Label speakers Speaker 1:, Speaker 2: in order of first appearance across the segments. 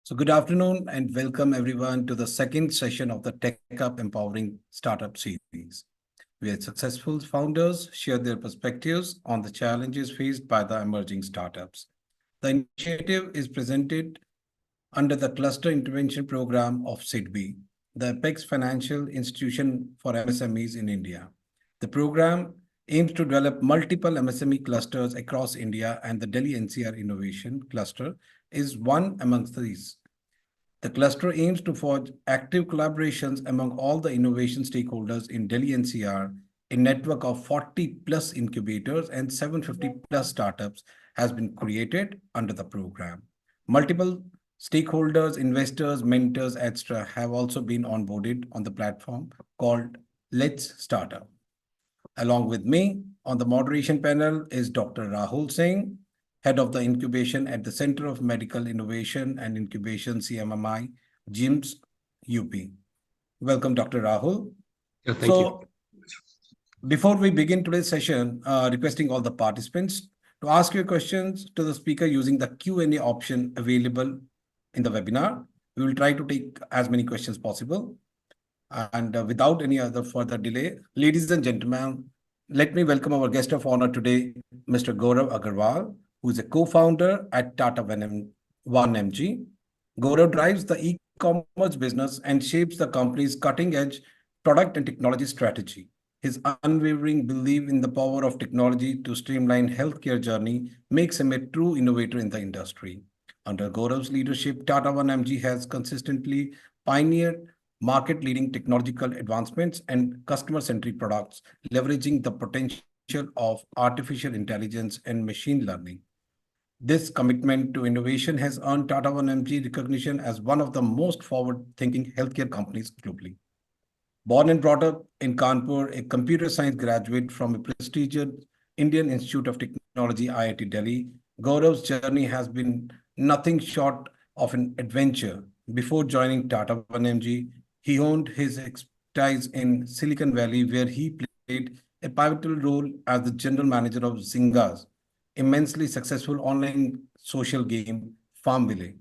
Speaker 1: So, good afternoon and welcome everyone to the second session of the Tech Up Empowering Startup series, where successful founders share their perspectives on the challenges faced by the emerging startups. The initiative is presented under the Cluster Intervention Program of SIDBI, the Apex Financial Institution for MSMEs in India. The program aims to develop multiple MSME clusters across India, and the Delhi NCR Innovation Cluster is one amongst these. The cluster aims to forge active collaborations among all the innovation stakeholders in Delhi NCR. A network of 40 plus incubators and 750 plus startups has been created under the program. Multiple stakeholders, investors, mentors, etc., have also been onboarded on the platform called Let's Startup. Along with me on the moderation panel is Dr. Rahul Singh, Head of the Incubation at the Center of Medical Innovation and Incubation CMMI, GIMS, UP. Welcome, Dr. Rahul.
Speaker 2: Yeah, thank you.
Speaker 1: Before we begin today's session, requesting all the participants to ask your questions to the speaker using the Q&A option available in the webinar. We will try to take as many questions possible. And without any other further delay, ladies and gentlemen, let me welcome our guest of honor today, Mr. Gaurav Agarwal, who is a co-founder at TATA 1MG. Gaurav drives the e-commerce business and shapes the company's cutting-edge product and technology strategy. His unwavering belief in the power of technology to streamline healthcare journey makes him a true innovator in the industry. Under Gaurav's leadership, TATA 1MG has consistently pioneered market-leading technological advancements and customer-centric products, leveraging the potential of artificial intelligence and machine learning. This commitment to innovation has earned TATA 1MG recognition as one of the most forward-thinking healthcare companies globally. Born and brought up in Kanpur, a computer science graduate from a prestigious Indian Institute of Technology, IIT Delhi, Gaurav's journey has been nothing short of an adventure. Before joining TATA 1MG, he honed his expertise in Silicon Valley, where he played a pivotal role as the general manager of Zynga's immensely successful online social game, Farmville.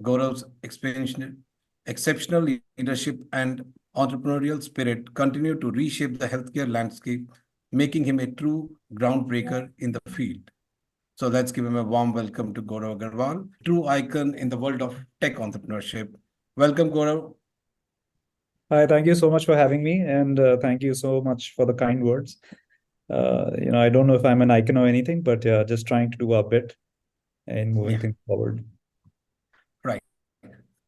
Speaker 1: Gaurav's exceptional leadership and entrepreneurial spirit continue to reshape the healthcare landscape, making him a true groundbreaker in the field. So let's give him a warm welcome to Gaurav Agarwal, true icon in the world of tech entrepreneurship. Welcome, Gaurav.
Speaker 3: Hi, thank you so much for having me, and thank you so much for the kind words. I don't know if I'm an icon or anything, but just trying to do our bit in moving things forward.
Speaker 1: Right.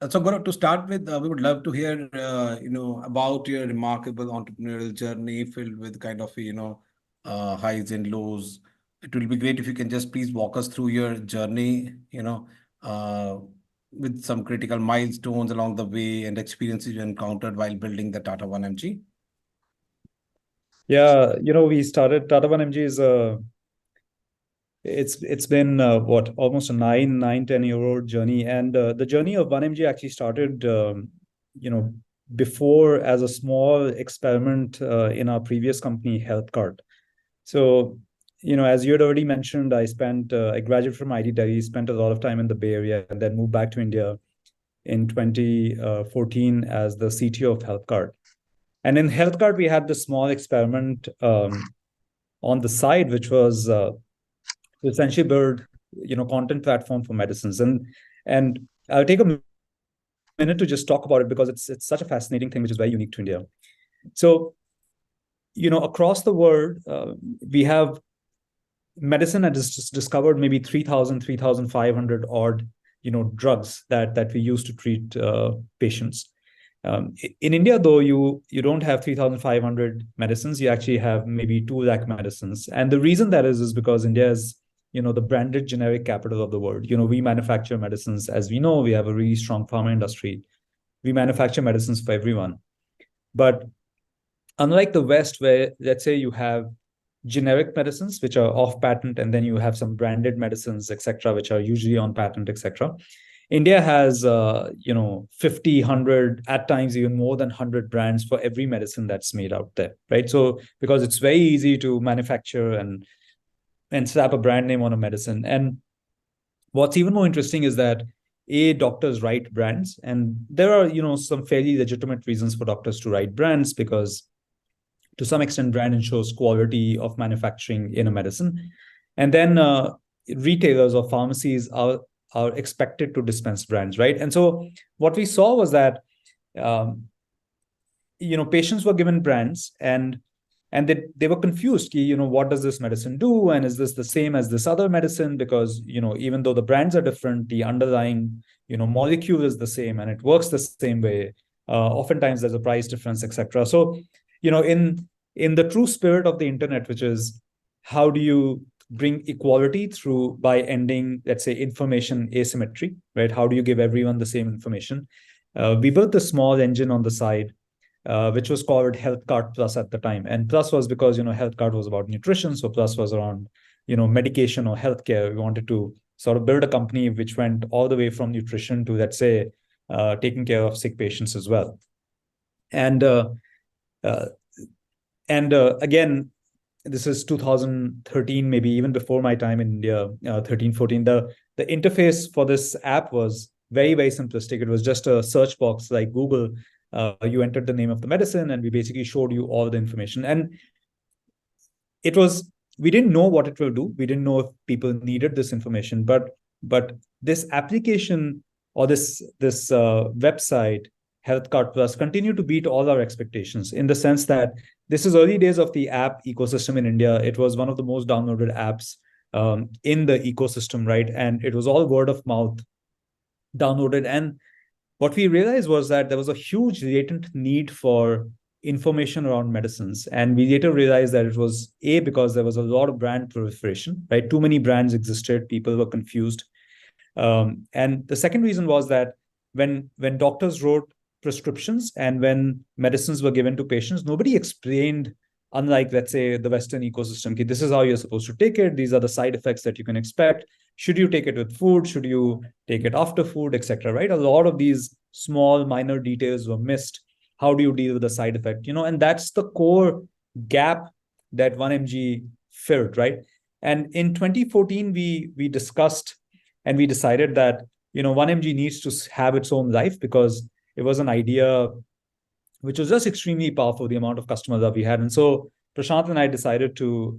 Speaker 1: So, Gaurav, to start with, we would love to hear, about your remarkable entrepreneurial journey filled with kind of, highs and lows. It will be great if you can just please walk us through your journey, with some critical milestones along the way and experiences you encountered while building the TATA 1MG.
Speaker 3: Yeah, we started TATA 1MG is it's been almost a 10-year-old journey, and the journey of 1MG actually started before as a small experiment in our previous company, HealthCart. So as you had already mentioned, I graduated from IIT Delhi, spent a lot of time in the Bay Area, and then moved back to India in 2014 as the CTO of HealthCart. And in HealthCart, we had this small experiment on the side, which was to essentially build, content platform for medicines. And I'll take a minute to just talk about it because it's such a fascinating thing, which is very unique to India. So, across the world, we have medicine that has just discovered maybe 3,500 odd, drugs that we use to treat patients. In India, though, you don't have 3,500 medicines. You actually have maybe 2 lakh medicines. And the reason that is because India is, the branded generic capital of the world. We manufacture medicines. As we know, we have a really strong pharma industry. We manufacture medicines for everyone. But unlike the West, where let's say you have generic medicines, which are off patent, and then you have some branded medicines, etc., which are usually on patent, etc. India has, 50, 100, at times even more than 100 brands for every medicine that's made out there, right? So because it's very easy to manufacture and slap a brand name on a medicine. And what's even more interesting is that doctors write brands, and there are, some fairly legitimate reasons for doctors to write brands, because to some extent brand ensures quality of manufacturing in a medicine. And then retailers or pharmacies are expected to dispense brands, right? And so what we saw was that um, patients were given brands, and they were confused, what does this medicine do, and is this the same as this other medicine? Because even though the brands are different, the underlying molecule is the same and it works the same way. Oftentimes there's a price difference, etc. So in the true spirit of the internet, which is how do you bring equality through by ending, let's say, information asymmetry, right? How do you give everyone the same information? We built a small engine on the side, which was called Health Cart Plus at the time. And Plus was because, Health Cart was about nutrition. So Plus was around, medication or healthcare. We wanted to sort of build a company which went all the way from nutrition to, let's say, taking care of sick patients as well. And uh, again, this is 2013, maybe even before my time in India, 13, 14. The interface for this app was very, very simplistic. It was just a search box like Google. You entered the name of the medicine, and we basically showed you all the information. And we didn't know what it will do. We didn't know if people needed this information, but this application or this website, Health Card Plus, continued to beat all our expectations, in the sense that this is early days of the app ecosystem in India. It was one of the most downloaded apps in the ecosystem, right? And it was all word of mouth downloaded. And what we realized was that there was a huge latent need for information around medicines. And we later realized that it was because there was a lot of brand proliferation, right? Too many brands existed, people were confused. And the second reason was that when doctors wrote prescriptions and when medicines were given to patients, nobody explained, unlike, let's say, the Western ecosystem, okay, this is how you're supposed to take it. These are the side effects that you can expect. Should you take it with food? Should you take it after food, etc. Right? A lot of these small, minor details were missed. How do you deal with the side effect? And that's the core gap that 1mg filled, right? And in 2014, we discussed and we decided that 1mg needs to have its own life, because it was an idea which was just extremely powerful, the amount of customers that we had. And so Prashant and I decided to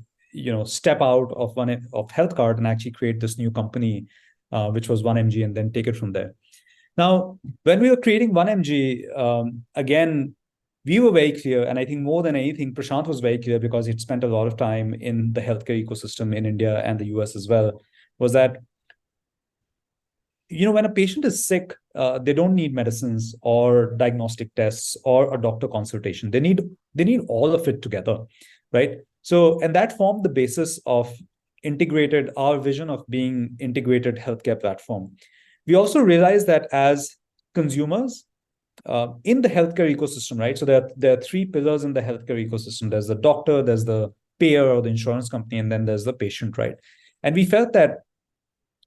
Speaker 3: step out of HealthCart and actually create this new company, which was 1mg, and then take it from there. Now, when we were creating 1mg, again, we were very clear, and I think more than anything, Prashant was very clear, because he'd spent a lot of time in the healthcare ecosystem in India and the US as well, was that when a patient is sick, they don't need medicines or diagnostic tests or a doctor consultation. They need all of it together, right? So, and that formed the basis of our vision of being integrated healthcare platform. We also realized that as consumers in the healthcare ecosystem, right? So there are three pillars in the healthcare ecosystem. There's the doctor, there's the payer or the insurance company, and then there's the patient, right? And we felt that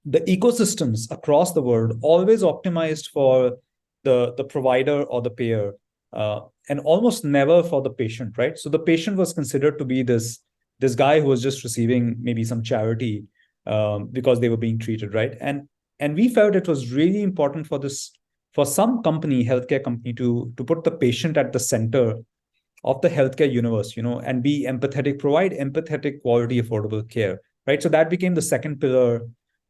Speaker 3: the ecosystems across the world always optimized for the provider or the payer, and almost never for the patient, right? So the patient was considered to be this guy who was just receiving maybe some charity because they were being treated, right? And we felt it was really important for some company, healthcare company, to put the patient at the center of the healthcare universe, and be empathetic, provide empathetic, quality, affordable care, right? So that became the second pillar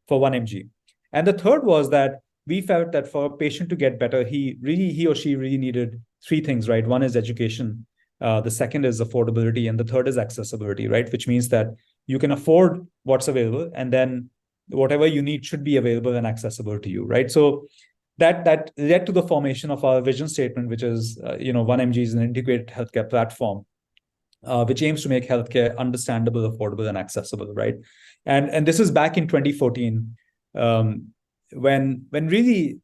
Speaker 3: for 1mg. And the third was that we felt that for a patient to get better, he or she really needed three things, right? One is education, the second is affordability, and the third is accessibility, right? Which means that you can afford what's available, and then whatever you need should be available and accessible to you, right? So that led to the formation of our vision statement, which is 1mg is an integrated healthcare platform, which aims to make healthcare understandable, affordable, and accessible, right? And this is back in 2014, when really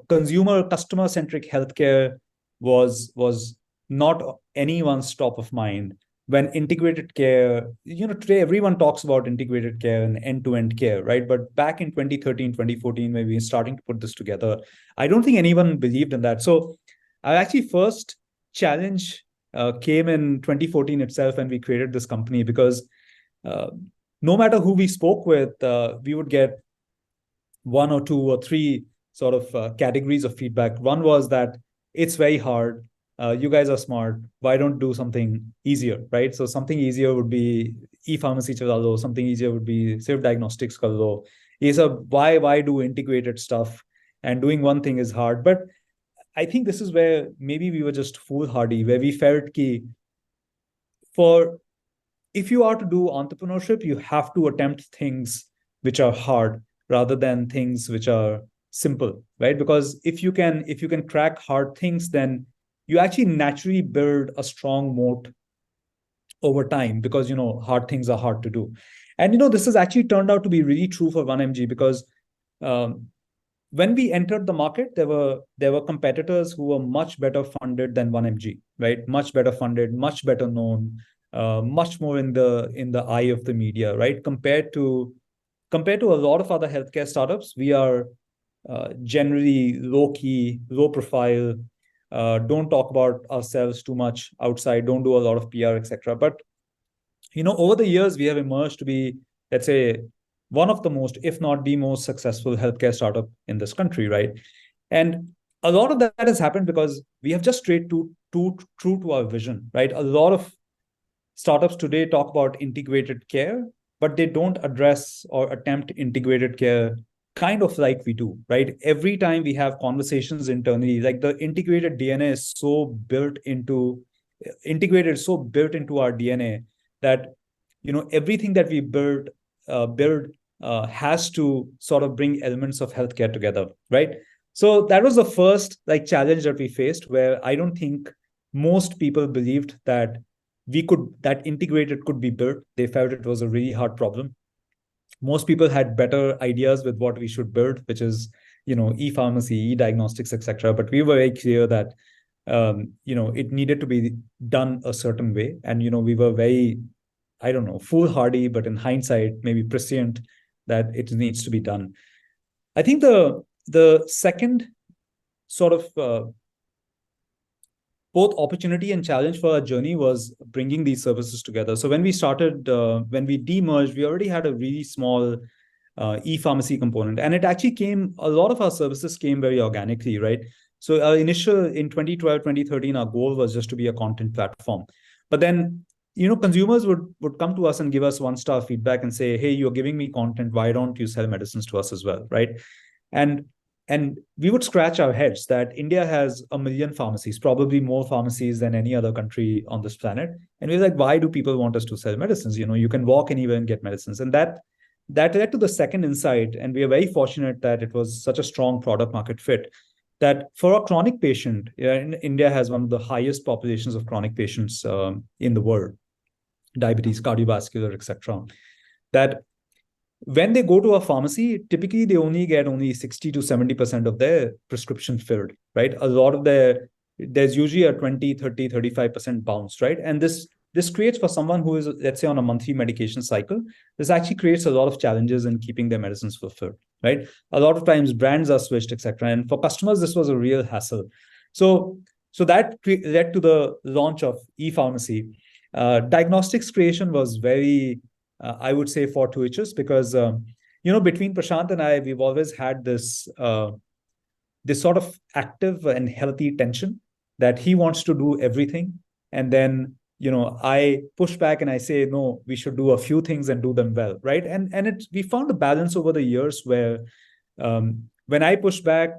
Speaker 3: consumer customer centric healthcare was not anyone's top of mind. When integrated care, today everyone talks about integrated care and end-to-end care, right? But back in 2013, 2014, when we were starting to put this together, I don't think anyone believed in that. So our actually first challenge came in 2014 itself, when we created this company, because no matter who we spoke with, we would get one or two or three sort of categories of feedback. One was that it's very hard. You guys are smart. Why don't do something easier, right? So something easier would be e-pharmacy चला लो. Something easier would be सिर्फ diagnostics कर लो. ये सब why do integrated stuff? And doing one thing is hard. But I think this is where maybe we were just foolhardy, where we felt कि for if you are to do entrepreneurship, you have to attempt things which are hard rather than things which are simple, right? Because if you can crack hard things, then you actually naturally build a strong moat over time because hard things are hard to do. And this has actually turned out to be really true for 1mg because um, when we entered the market, there were competitors who were much better funded than 1mg, right? Much better funded, much better known, much more in the eye of the media, right? Compared to a lot of other healthcare startups, we are generally low key, low profile, don't talk about ourselves too much outside, don't do a lot of PR, etc. But over the years, we have emerged to be, let's say, one of the most, if not the most successful healthcare startup in this country, right? And a lot of that has happened because we have just stayed too true to our vision, right? A lot of startups today talk about integrated care, but they don't address or attempt integrated care kind of like we do, right? Every time we have conversations internally, like the integrated DNA is so built into our DNA that everything that we build has to sort of bring elements of healthcare together, right? So that was the first like challenge that we faced, where I don't think most people believed that that integrated could be built. They felt it was a really hard problem. Most people had better ideas with what we should build, which is e-pharmacy, e-diagnostics, etc. But we were very clear that it needed to be done a certain way, and we were very, I don't know, foolhardy, but in hindsight, maybe prescient that it needs to be done. I think the second sort of both opportunity and challenge for our journey was bringing these services together. So when we started, when we demerged, we already had a really small e-pharmacy component, and it actually a lot of our services came very organically, right? So our initial in 2012, 2013, our goal was just to be a content platform. But then, consumers would come to us and give us 1-star feedback and say, hey, you're giving me content. Why don't you sell medicines to us as well, right? And and we would scratch our heads that India has 1 million pharmacies, probably more pharmacies than any other country on this planet. And we're like, why do people want us to sell medicines? You can walk anywhere and get medicines. And that led to the second insight. And we are very fortunate that it was such a strong product market fit that for a chronic patient, India has one of the highest populations of chronic patients in the world, diabetes, cardiovascular, etc. That when they go to a pharmacy, typically they only get 60 to 70% of their prescription filled, right? A lot of there's usually a 20, 30, 35% bounce, right? And this creates, for someone who is, let's say, on a monthly medication cycle, this actually creates a lot of challenges in keeping their medicines fulfilled, right? A lot of times brands are switched, etc. And for customers, this was a real hassle. So that led to the launch of e-pharmacy. Diagnostics creation was very, I would say, fortuitous because between Prashant and I, we've always had this sort of active and healthy tension that he wants to do everything, and then I push back and I say, no, we should do a few things and do them well, right? And we found a balance over the years where when I push back,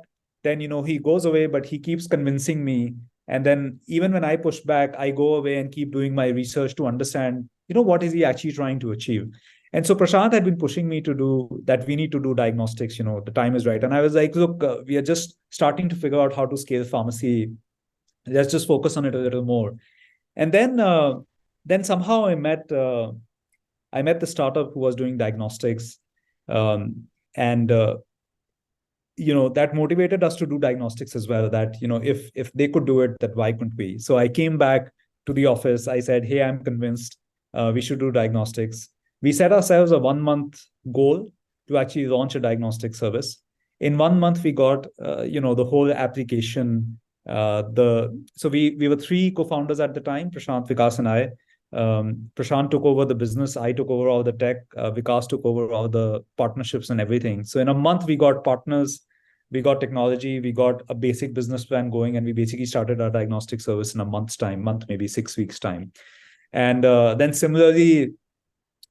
Speaker 3: then he goes away, but he keeps convincing me. And then even when I push back, I go away and keep doing my research to understand, what is he actually trying to achieve. And so Prashant had been pushing me to do that. We need to do diagnostics. The time is right. And I was like, look, we are just starting to figure out how to scale pharmacy. Let's just focus on it a little more. And then somehow I met the startup who was doing diagnostics, and that motivated us to do diagnostics as well. That if they could do it, that why couldn't we? So I came back to the office. I said, hey, I'm convinced we should do diagnostics. We set ourselves a 1-month goal to actually launch a diagnostic service. In 1 month, we got the whole application. So we were 3 co-founders at the time, Prashant, Vikas, and I. Prashant took over the business. I took over all the tech. Vikas took over all the partnerships and everything. So in a month, we got partners. we got technology, we got a basic business plan going, and we basically started our diagnostic service in a month's time, maybe 6 weeks time. And then similarly,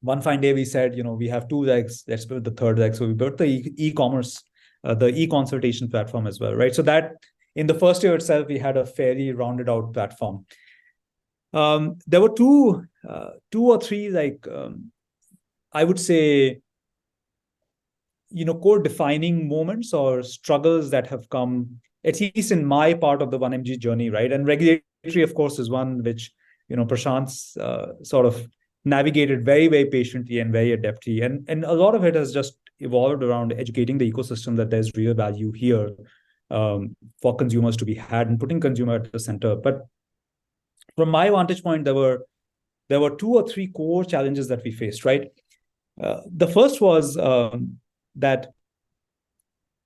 Speaker 3: one fine day we said, we have two legs, let's build the third leg. So we built the e-commerce, the e-consultation platform as well, right? So that in the first year itself, we had a fairly rounded out platform. There were two or three, I would say, core defining moments or struggles that have come, at least in my part of the 1MG journey, right? And regulatory, of course, is one which, Prashant's sort of navigated very, very patiently and very adeptly. And a lot of it has just evolved around educating the ecosystem that there's real value here for consumers to be had and putting consumer at the center. But from my vantage point, there were two or three core challenges that we faced, right? The first was that,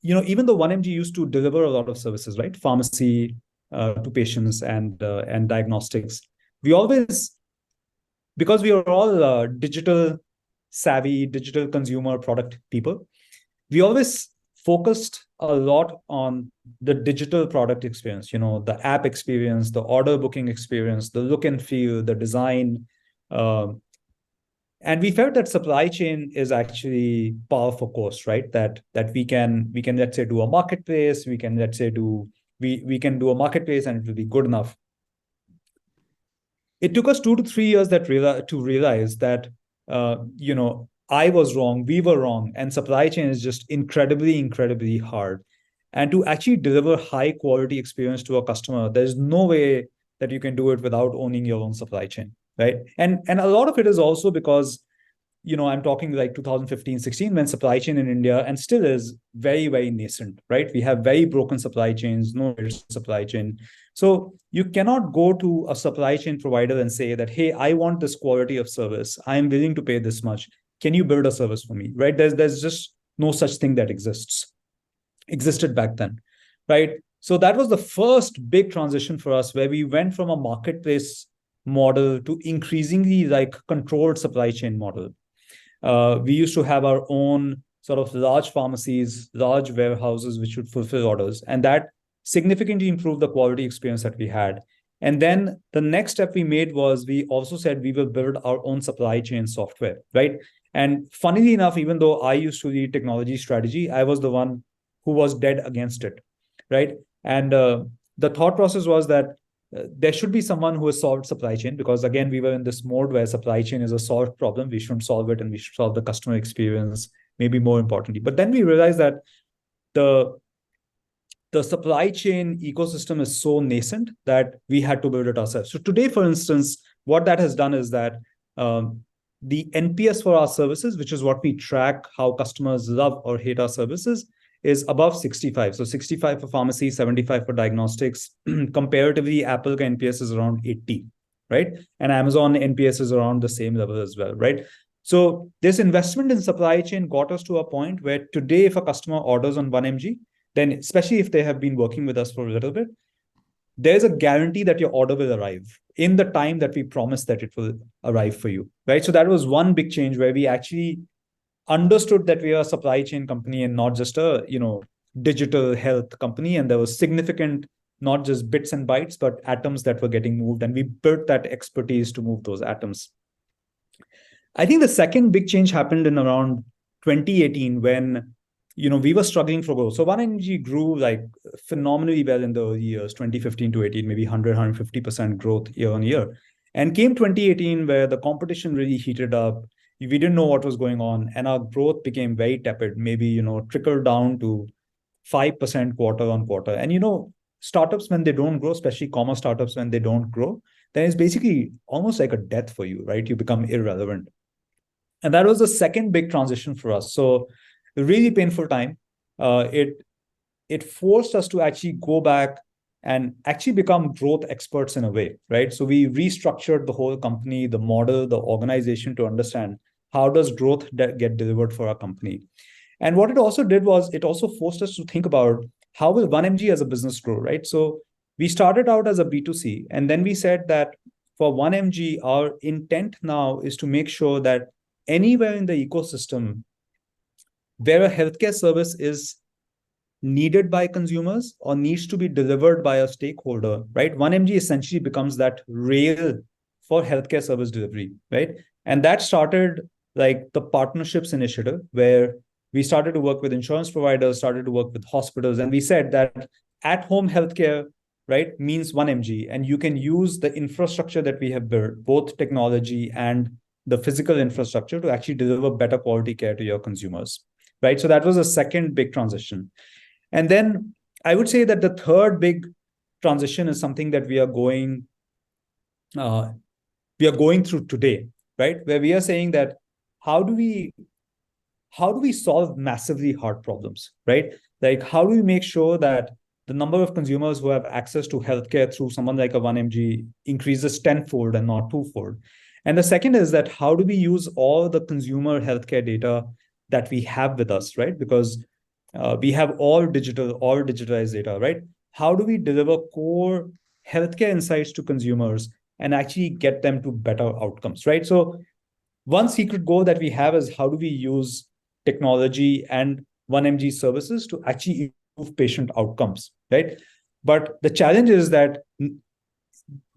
Speaker 3: even though 1MG used to deliver a lot of services, right? Pharmacy to patients and diagnostics, we always, because we are all digital savvy, digital consumer product people, we always focused a lot on the digital product experience, the app experience, the order booking experience, the look and feel, the design. And we felt that supply chain is actually par for course, right? That we can let's say do a marketplace, we can let's say we can do a marketplace and it will be good enough. It took us 2 to 3 years to realize that I was wrong, we were wrong, and supply chain is just incredibly hard. And to actually deliver high quality experience to a customer, there's no way that you can do it without owning your own supply chain, right? And a lot of it is also because, I'm talking like 2015, 16, when supply chain in India, and still is, very, very nascent, right? We have very broken supply chains, no supply chain. So you cannot go to a supply chain provider and say that, hey, I want this quality of service. I'm willing to pay this much. Can you build a service for me, right? There's just no such thing that existed back then, right? So that was the first big transition for us, where we went from a marketplace model to increasingly like controlled supply chain model. We used to have our own sort of large pharmacies, large warehouses, which would fulfill orders. And that significantly improved the quality experience that we had. And then the next step we made was we also said we will build our own supply chain software, right? And funnily enough, even though I used to lead technology strategy, I was the one who was dead against it, right? And the thought process was that there should be someone who has solved supply chain, because again, we were in this mode where supply chain is a solved problem. We shouldn't solve it, and we should solve the customer experience, maybe more importantly. But then we realized that the supply chain ecosystem is so nascent that we had to build it ourselves. So today, for instance, what that has done is that the NPS for our services, which is what we track how customers love or hate our services, is above 65. So 65 for pharmacy, 75 for diagnostics. Comparatively, Apple NPS is around 80, right? And Amazon NPS is around the same level as well, right? So this investment in supply chain got us to a point where today, if a customer orders on 1MG, then especially if they have been working with us for a little bit, there's a guarantee that your order will arrive in the time that we promised that it will arrive for you, right? So that was one big change where we actually understood that we are a supply chain company and not just a digital health company. And there was significant, not just bits and bytes, but atoms that were getting moved, and we built that expertise to move those atoms. I think the second big change happened in around 2018 when we were struggling for growth. So 1MG grew like phenomenally well in the early years, 2015 to 18, maybe 150% growth year on year. And came 2018 where the competition really heated up. We didn't know what was going on, and our growth became very tepid, maybe trickled down to 5% quarter on quarter. And startups, when they don't grow, especially commerce startups, when they don't grow, then it's basically almost like a death for you, right? You become irrelevant. And that was the second big transition for us. So a really painful time. It forced us to actually go back and actually become growth experts in a way, right? So we restructured the whole company, the model, the organization, to understand how does growth get delivered for our company. And what it also did was it also forced us to think about how will 1MG as a business grow, right? So we started out as a B2C, and then we said that for 1MG, our intent now is to make sure that anywhere in the ecosystem where a healthcare service is needed by consumers or needs to be delivered by a stakeholder, right? 1mg essentially becomes that rail for healthcare service delivery, right? And that started like the partnerships initiative, where we started to work with insurance providers, started to work with hospitals, and we said that at home healthcare, right, means 1mg, and you can use the infrastructure that we have built, both technology and the physical infrastructure, to actually deliver better quality care to your consumers, right? So that was a second big transition. And then I would say that the third big transition is something that uh, we are going through today, right? Where we are saying that how do we how do we solve massively hard problems, right? Like, how do we make sure that the number of consumers who have access to healthcare through someone like a 1mg increases tenfold and not twofold? And the second is that how do we use all the consumer healthcare data that we have with us, right? Because we have all digital, all digitized data, right? How do we deliver core healthcare insights to consumers and actually get them to better outcomes, right? So one secret goal that we have is how do we use technology and 1mg services to actually improve patient outcomes, right? But the challenge is that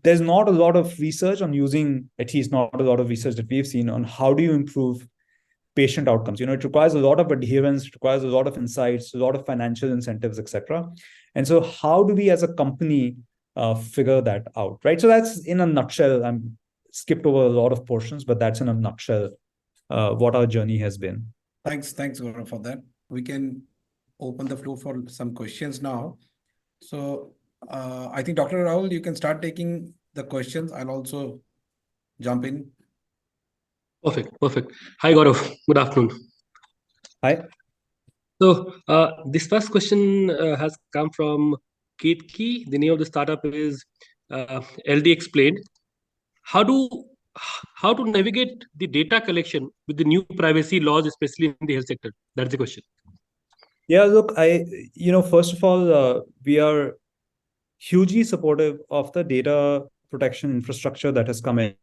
Speaker 3: there's not a lot of research on using, at least not a lot of research that we've seen on how do you improve patient outcomes. It requires a lot of adherence, it requires a lot of insights, a lot of financial incentives, etc. And so how do we as a company figure that out, right? So that's in a nutshell. I'm skipped over a lot of portions, but that's in a nutshell what our journey has been.
Speaker 1: Thanks, Gaurav, for that. We can open the floor for some questions now. So I think Dr. Rahul, you can start taking the questions. I'll also jump in.
Speaker 2: Perfect, perfect. Hi, Gaurav. Good afternoon.
Speaker 3: Hi.
Speaker 2: So, this first question has come from Ketki. The name of the startup is LD Explained. How do how to navigate the data collection with the new privacy laws, especially in the health sector? That's the question.
Speaker 3: Yeah, look, first of all, we are hugely supportive of the data protection infrastructure that has come in.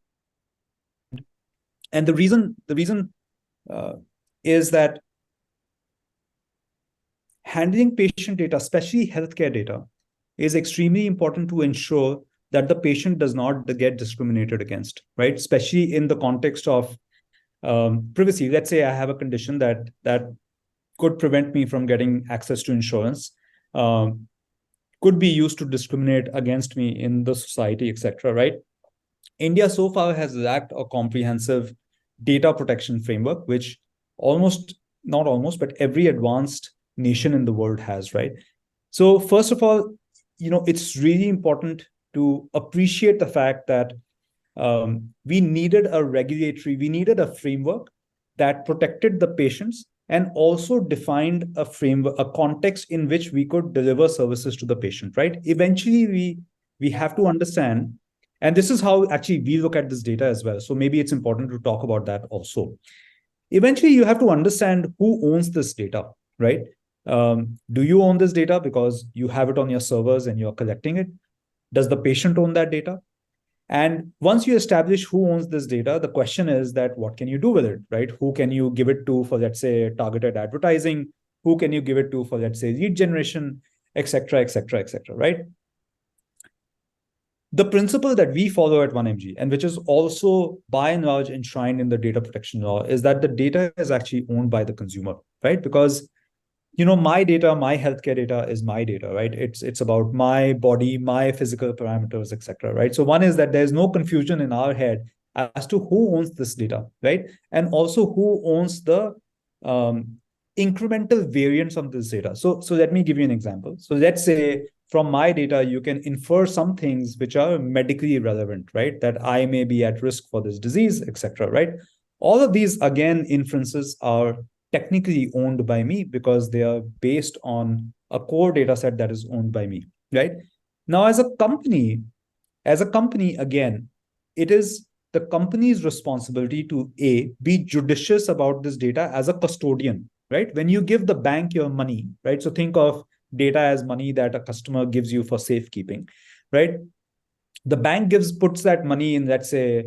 Speaker 3: And the reason uh, is that handling patient data, especially healthcare data, is extremely important to ensure that the patient does not get discriminated against, right? Especially in the context of privacy. Let's say I have a condition that could prevent me from getting access to insurance, um, could be used to discriminate against me in the society, etc. Right? India so far has lacked a comprehensive data protection framework, which almost, not almost, but every advanced nation in the world has, right? So, first of all, it's really important to appreciate the fact that we needed we needed a framework that protected the patients and also defined a framework, a context in which we could deliver services to the patient, right? Eventually, we have to understand, and this is how actually we look at this data as well. So maybe it's important to talk about that also. Eventually, you have to understand who owns this data, right? Do you own this data because you have it on your servers and you're collecting it? Does the patient own that data? And once you establish who owns this data, the question is that what can you do with it, right? Who can you give it to for, let's say, targeted advertising? Who can you give it to for, let's say, lead generation, et cetera, et cetera, et cetera, right? The principle that we follow at 1mg, and which is also by and large enshrined in the data protection law, is that the data is actually owned by the consumer, right? Because my data, my healthcare data is my data, right? It's about my body, my physical parameters, etc. Right? So one is that there's no confusion in our head as to who owns this data, right? And also who owns the um, incremental variants of this data. So let me give you an example. So let's say from my data, you can infer some things which are medically relevant, right? That I may be at risk for this disease, etc. Right? All of these, again, inferences are technically owned by me because they are based on a core data set that is owned by me, right? Now, as a company, again, it is the company's responsibility to be judicious about this data as a custodian, right? When you give the bank your money, right? So think of data as money that a customer gives you for safekeeping, right? The bank puts that money in, let's say,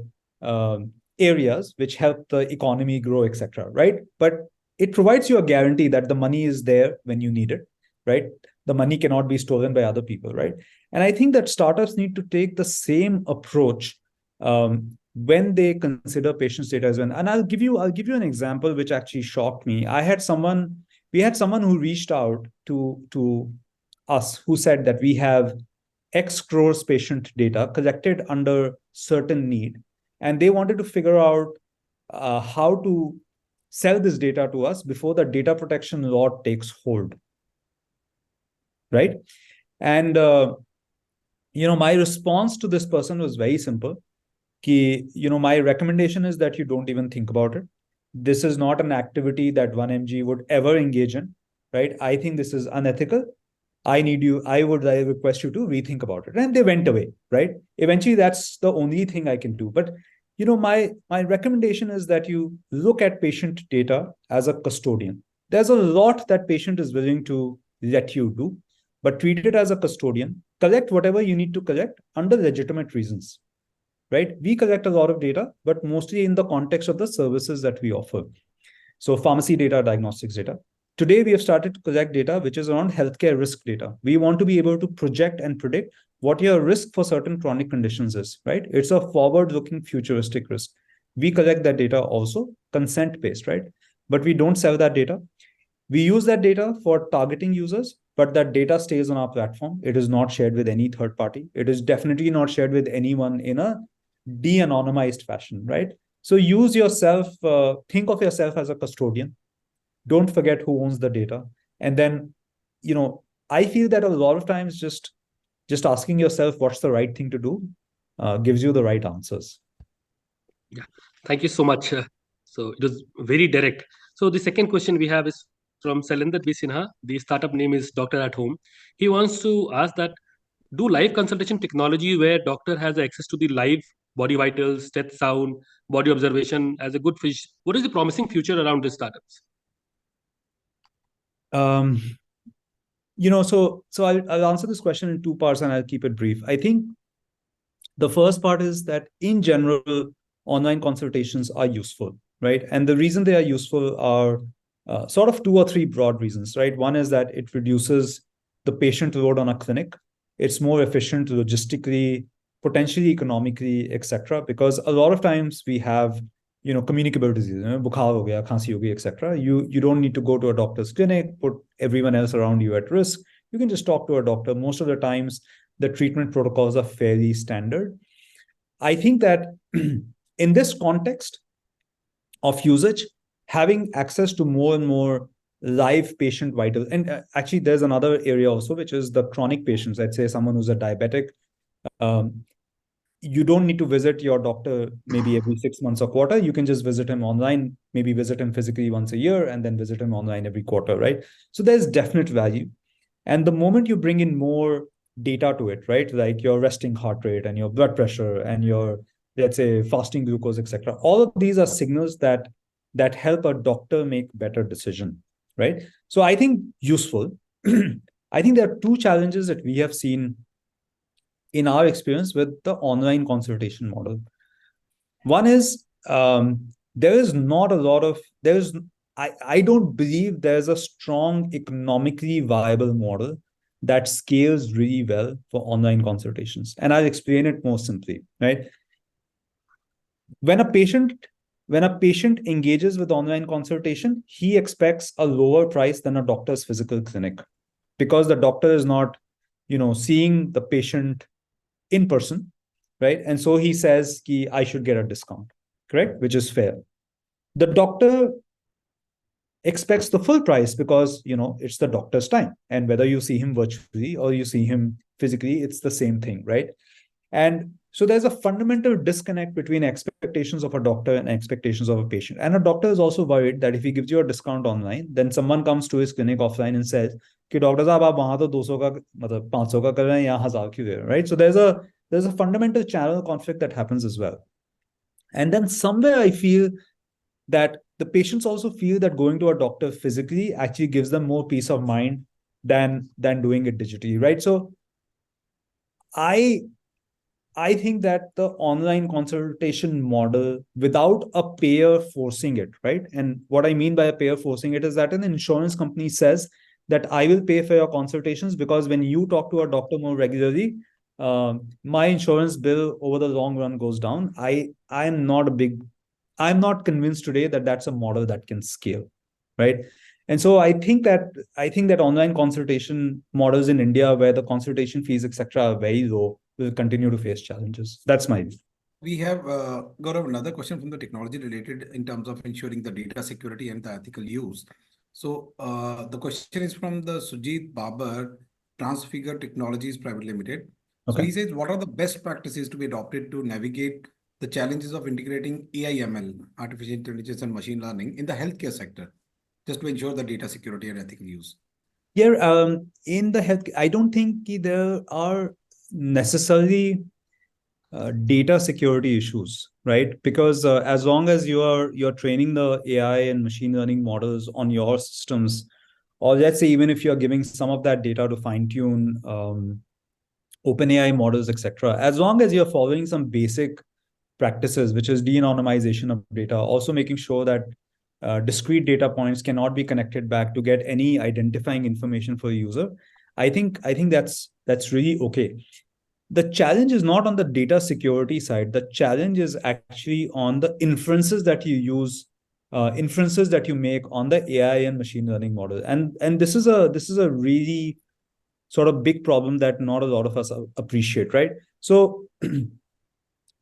Speaker 3: areas which help the economy grow, etc. Right? But it provides you a guarantee that the money is there when you need it. right? The money cannot be stolen by other people, right? And I think that startups need to take the same approach when they consider patients' data as well. And I'll give you an example which actually shocked me. We had someone who reached out to us who said that we have X crores patient data collected under certain need, and they wanted to figure out how to sell this data to us before the data protection law takes hold, right? And my response to this person was very simple. My recommendation is that you don't even think about it. This is not an activity that 1mg would ever engage in, right? I think this is unethical. I would request you to rethink about it. And they went away, right? Eventually, that's the only thing I can do. But my recommendation is that you look at patient data as a custodian. There's a lot that patient is willing to let you do, but treat it as a custodian. Collect whatever you need to collect under legitimate reasons, right? We collect a lot of data, but mostly in the context of the services that we offer. So pharmacy data, diagnostics data. Today, we have started to collect data which is around healthcare risk data. We want to be able to project and predict what your risk for certain chronic conditions is, right? It's a forward-looking futuristic risk. We collect that data also, consent-based, right? But we don't sell that data. We use that data for targeting users, but that data stays on our platform. It is not shared with any third party. It is definitely not shared with anyone in a de-anonymized fashion, right? So use yourself, think of yourself as a custodian. Don't forget who owns the data. And then, I feel that a lot of times just asking yourself what's the right thing to do gives you the right answers.
Speaker 2: Yeah, thank you so much. So it was very direct. So the second question we have is from Salinder B. Sinha. The startup name is Doctor at Home. He wants to ask that, do live consultation technology where doctor has access to the live body vitals, death sound, body observation as a good fish? What is the promising future around these startups?
Speaker 3: So I'll answer this question in two parts and I'll keep it brief. I think the first part is that in general, online consultations are useful, right? And the reason they are useful are sort of two or three broad reasons, right? One is that it reduces the patient load on a clinic. It's more efficient logistically, potentially economically, etc. Because a lot of times we have communicable disease, bukhar ho gaya, khansi ho gayi, etc. You don't need to go to a doctor's clinic, put everyone else around you at risk. You can just talk to a doctor. Most of the times, the treatment protocols are fairly standard. I think that in this context of usage, having access to more and more live patient vitals, and actually there's another area also, which is the chronic patients. Let's say someone who's a diabetic. You don't need to visit your doctor maybe every 6 months or quarter. You can just visit him online, maybe visit him physically once a year, and then visit him online every quarter, right? So there's definite value. And the moment you bring in more data to it, right? Like your resting heart rate and your blood pressure and your, let's say, fasting glucose, etc. All of these are signals that help a doctor make better decision, right? So I think useful. I think there are two challenges that we have seen in our experience with the online consultation model. One is there is not a lot of, I don't believe there's a strong economically viable model that scales really well for online consultations. And I'll explain it more simply, right? When a patient engages with online consultation, he expects a lower price than a doctor's physical clinic because the doctor is not, seeing the patient in person, right? And so he says, I should get a discount, correct? Which is fair. The doctor expects the full price because, it's the doctor's time. And whether you see him virtually or you see him physically, it's the same thing, right? And so there's a fundamental disconnect between expectations of a doctor and expectations of a patient. And a doctor is also worried that if he gives you a discount online, then someone comes to his clinic offline and says, कि doctor साहब आप वहां तो 200 का मतलब 500 का कर रहे हैं यहाँ 1000 क्यों दे रहे हैं, right? So there's a fundamental channel conflict that happens as well. And then somewhere I feel that the patients also feel that going to a doctor physically actually gives them more peace of mind than doing it digitally, right? So I think that the online consultation model without a payer forcing it, right? And what I mean by a payer forcing it is that an insurance company says that I will pay for your consultations because when you talk to a doctor more regularly, my insurance bill over the long run goes down. I'm not convinced today that that's a model that can scale, right? And so I think that online consultation models in India, where the consultation fees, etc., are very low, will continue to face challenges. That's my view.
Speaker 1: We have got another question from the technology related in terms of ensuring the data security and the ethical use. So the question is from the Sujit Babar, Transfigure Technologies Private Limited. So
Speaker 3: Okay.
Speaker 1: he says, what are the best practices to be adopted to navigate the challenges of integrating AI/ML, artificial intelligence and machine learning, in the healthcare sector, just to ensure the data security and ethical use?
Speaker 3: Yeah, in the health, I don't think there are necessarily data security issues, right? Because as long as you're training the AI and machine learning models on your systems, or let's say even if you're giving some of that data to fine tune OpenAI models, etc., as long as you're following some basic practices, which is de-anonymization of data, also making sure that discrete data points cannot be connected back to get any identifying information for a user. I think that's really okay. The challenge is not on the data security side. The challenge is actually on the inferences that you use, inferences that you make on the AI and machine learning model. And this is a really sort of big problem that not a lot of us appreciate, right? So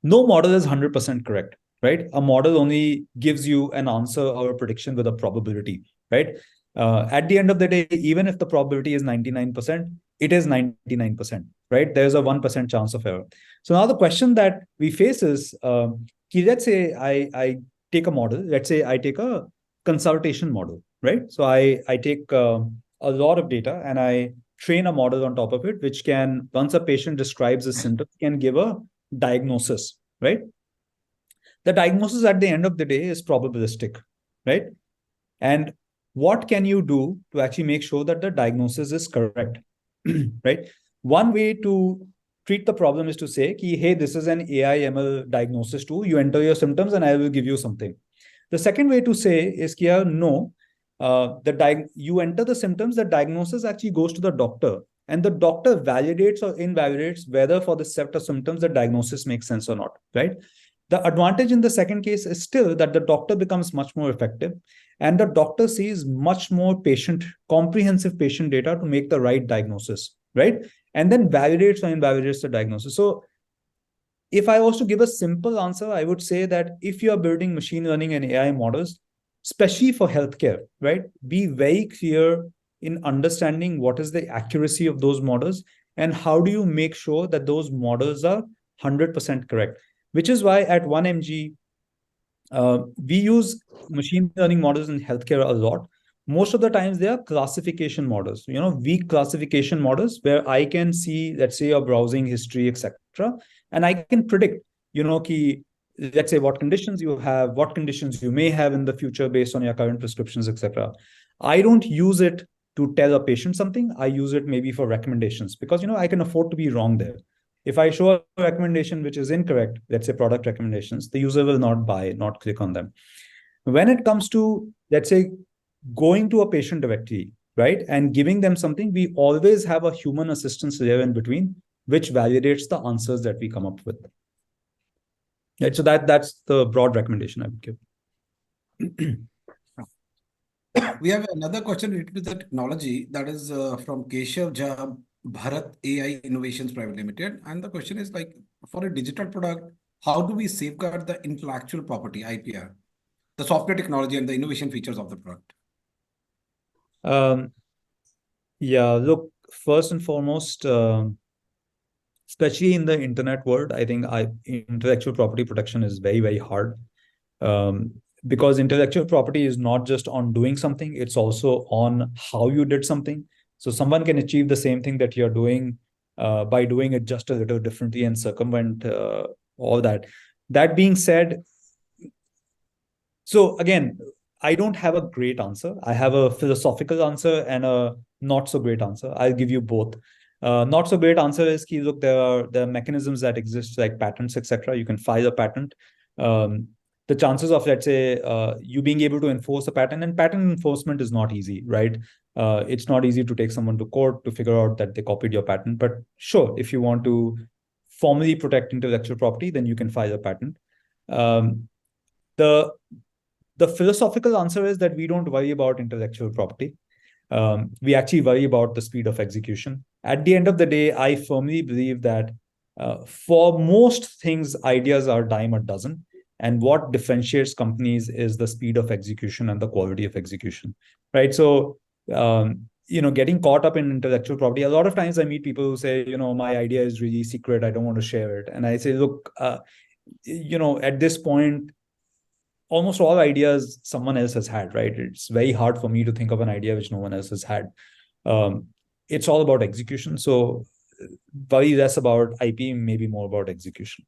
Speaker 3: no model is 100% correct, right? A model only gives you an answer or a prediction with a probability, right? At the end of the day, even if the probability is 99%, it is 99%, right? There's a 1% chance of error. So now the question that we face is, let's say I take a model, let's say I take a consultation model, right? So I take a lot of data and I train a model on top of it, which can, once a patient describes a symptom, can give a diagnosis, right? The diagnosis at the end of the day is probabilistic, right? And what can you do to actually make sure that the diagnosis is correct, right? One way to treat the problem is to say, hey, this is an AI ML diagnosis tool. You enter your symptoms and I will give you something. The second way to say is, no, you enter the symptoms, the diagnosis actually goes to the doctor. And the doctor validates or invalidates whether for the set of symptoms the diagnosis makes sense or not, right? The advantage in the second case is still that the doctor becomes much more effective and the doctor sees much more comprehensive patient data to make the right diagnosis, right? And then validates or invalidates the diagnosis. So if I was to give a simple answer, I would say that if you are building machine learning and AI models, especially for healthcare, right, be very clear in understanding what is the accuracy of those models and how do you make sure that those models are 100% correct. Which is why at 1MG, we use machine learning models in healthcare a lot. Most of the times they are classification models, weak classification models where I can see, let's say, your browsing history, etc., and I can predict, let's say what conditions you have, what conditions you may have in the future based on your current prescriptions, etc. I don't use it to tell a patient something. I use it maybe for recommendations because I can afford to be wrong there. If I show a recommendation which is incorrect, let's say product recommendations, the user will not buy, not click on them. When it comes to, let's say, going to a patient directly, right, and giving them something, we always have a human assistance layer in between, which validates the answers that we come up with. Right, so that's the broad recommendation I would give.
Speaker 1: We have another question related to the technology that is from Keshav Jha, Bharat AI Innovations Private Limited. And the question is like, for a digital product, how do we safeguard the intellectual property, IPR, the software technology and the innovation features of the product?
Speaker 3: Yeah, look, first and foremost, especially in the internet world, I think intellectual property protection is very, very hard. Because intellectual property is not just on doing something, it's also on how you did something. So someone can achieve the same thing that you're doing by doing it just a little differently and circumvent all that. That being said, so again, I don't have a great answer. I have a philosophical answer and a not so great answer. I'll give you both. Not so great answer is, look, there are mechanisms that exist like patents, etc. You can file a patent. The the chances of, let's say, you being able to enforce a patent, and patent enforcement is not easy, right? It's not easy to take someone to court to figure out that they copied your patent. But sure, if you want to formally protect intellectual property, then you can file a patent. The philosophical answer is that we don't worry about intellectual property. We actually worry about the speed of execution. At the end of the day, I firmly believe that for most things, ideas are dime a dozen. And what differentiates companies is the speed of execution and the quality of execution, right? So, getting caught up in intellectual property, a lot of times I meet people who say, my idea is really secret, I don't want to share it. And I say, look, at this point, almost all ideas someone else has had, right? It's very hard for me to think of an idea which no one else has had. It's all about execution. So worry less about IP, maybe more about execution.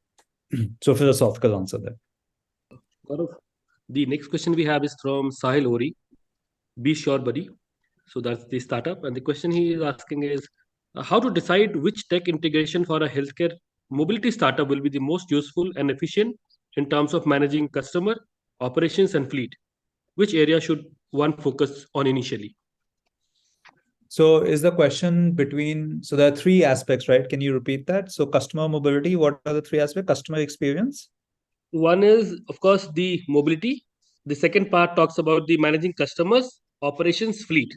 Speaker 3: So philosophical answer there.
Speaker 2: Gaurav, the next question we have is from Sahil Ori. Be sure, buddy. So that's the startup. And the question he is asking is how to decide which tech integration for a healthcare mobility startup will be the most useful and efficient in terms of managing customer, operations, and fleet. Which area should one focus on initially?
Speaker 3: So is the question between, so there are three aspects, right? Can you repeat that? So customer mobility, what are the three aspects? Customer experience?
Speaker 2: One is, of course, the mobility. The second part talks about the managing customers, operations, fleet.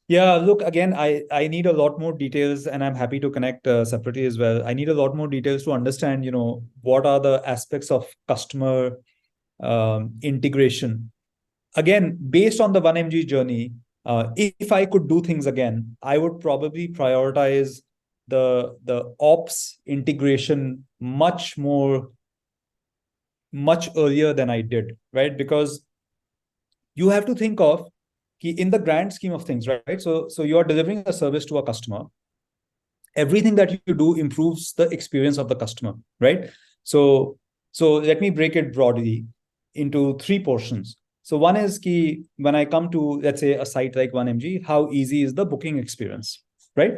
Speaker 3: Yeah, look, again, I need a lot more details, and I'm happy to connect separately as well. I need a lot more details to understand, what are the aspects of customer integration. Again, based on the 1MG journey, if I could do things again, I would probably prioritize the ops integration much earlier than I did, right? Because you have to think of in the grand scheme of things, right? So you are delivering a service to a customer. Everything that you do improves the experience of the customer, right? So let me break it broadly into three portions. So one is key when I come to, let's say, a site like 1MG, how easy is the booking experience, right?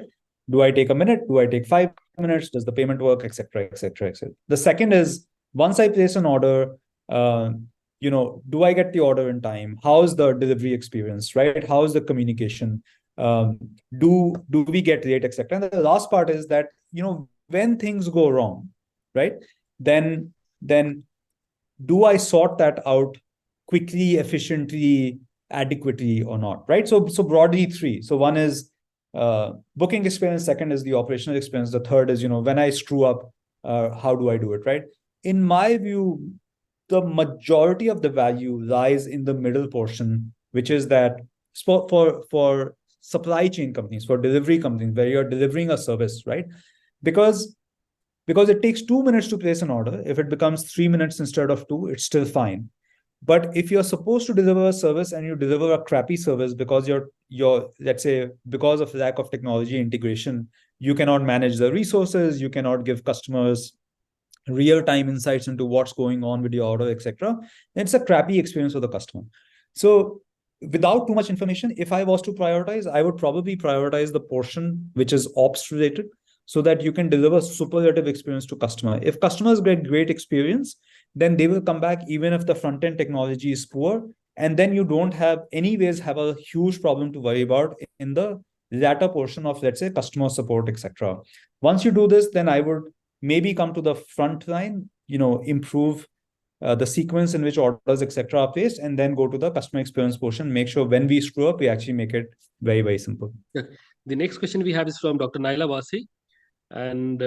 Speaker 3: Do I take a minute? Do I take 5 minutes? Does the payment work, et cetera, et cetera, et cetera. The second is once I place an order, do I get the order in time? How's the delivery experience, right? How's the communication? Do we get late, et cetera? And the last part is that, when things go wrong, right? Then do I sort that out quickly, efficiently, adequately or not, right? So broadly three. So one is booking experience, second is the operational experience, the third is, when I screw up, how do I do it, right? In my view, the majority of the value lies in the middle portion, which is that for supply chain companies, for delivery companies, where you're delivering a service, right? Because it takes 2 minutes to place an order. If it becomes 3 minutes instead of two, it's still fine. But if you're supposed to deliver a service and you deliver a crappy service because you're let's say, because of lack of technology integration, you cannot manage the resources, you cannot give customers real-time insights into what's going on with your order, etc. It's a crappy experience for the customer. So without too much information, if I was to prioritize, I would probably prioritize the portion which is ops related, so that you can deliver superlative experience to customer. If customers get great experience, then they will come back even if the front-end technology is poor. And then you don't have a huge problem to worry about in the latter portion of, let's say, customer support, etc. Once you do this, then I would maybe come to the front line, improve the sequence in which orders, etc. are placed, and then go to the customer experience portion. Make sure when we screw up, we actually make it very, very simple.
Speaker 2: Yeah. The next question we have is from Dr. Naila Wasi. And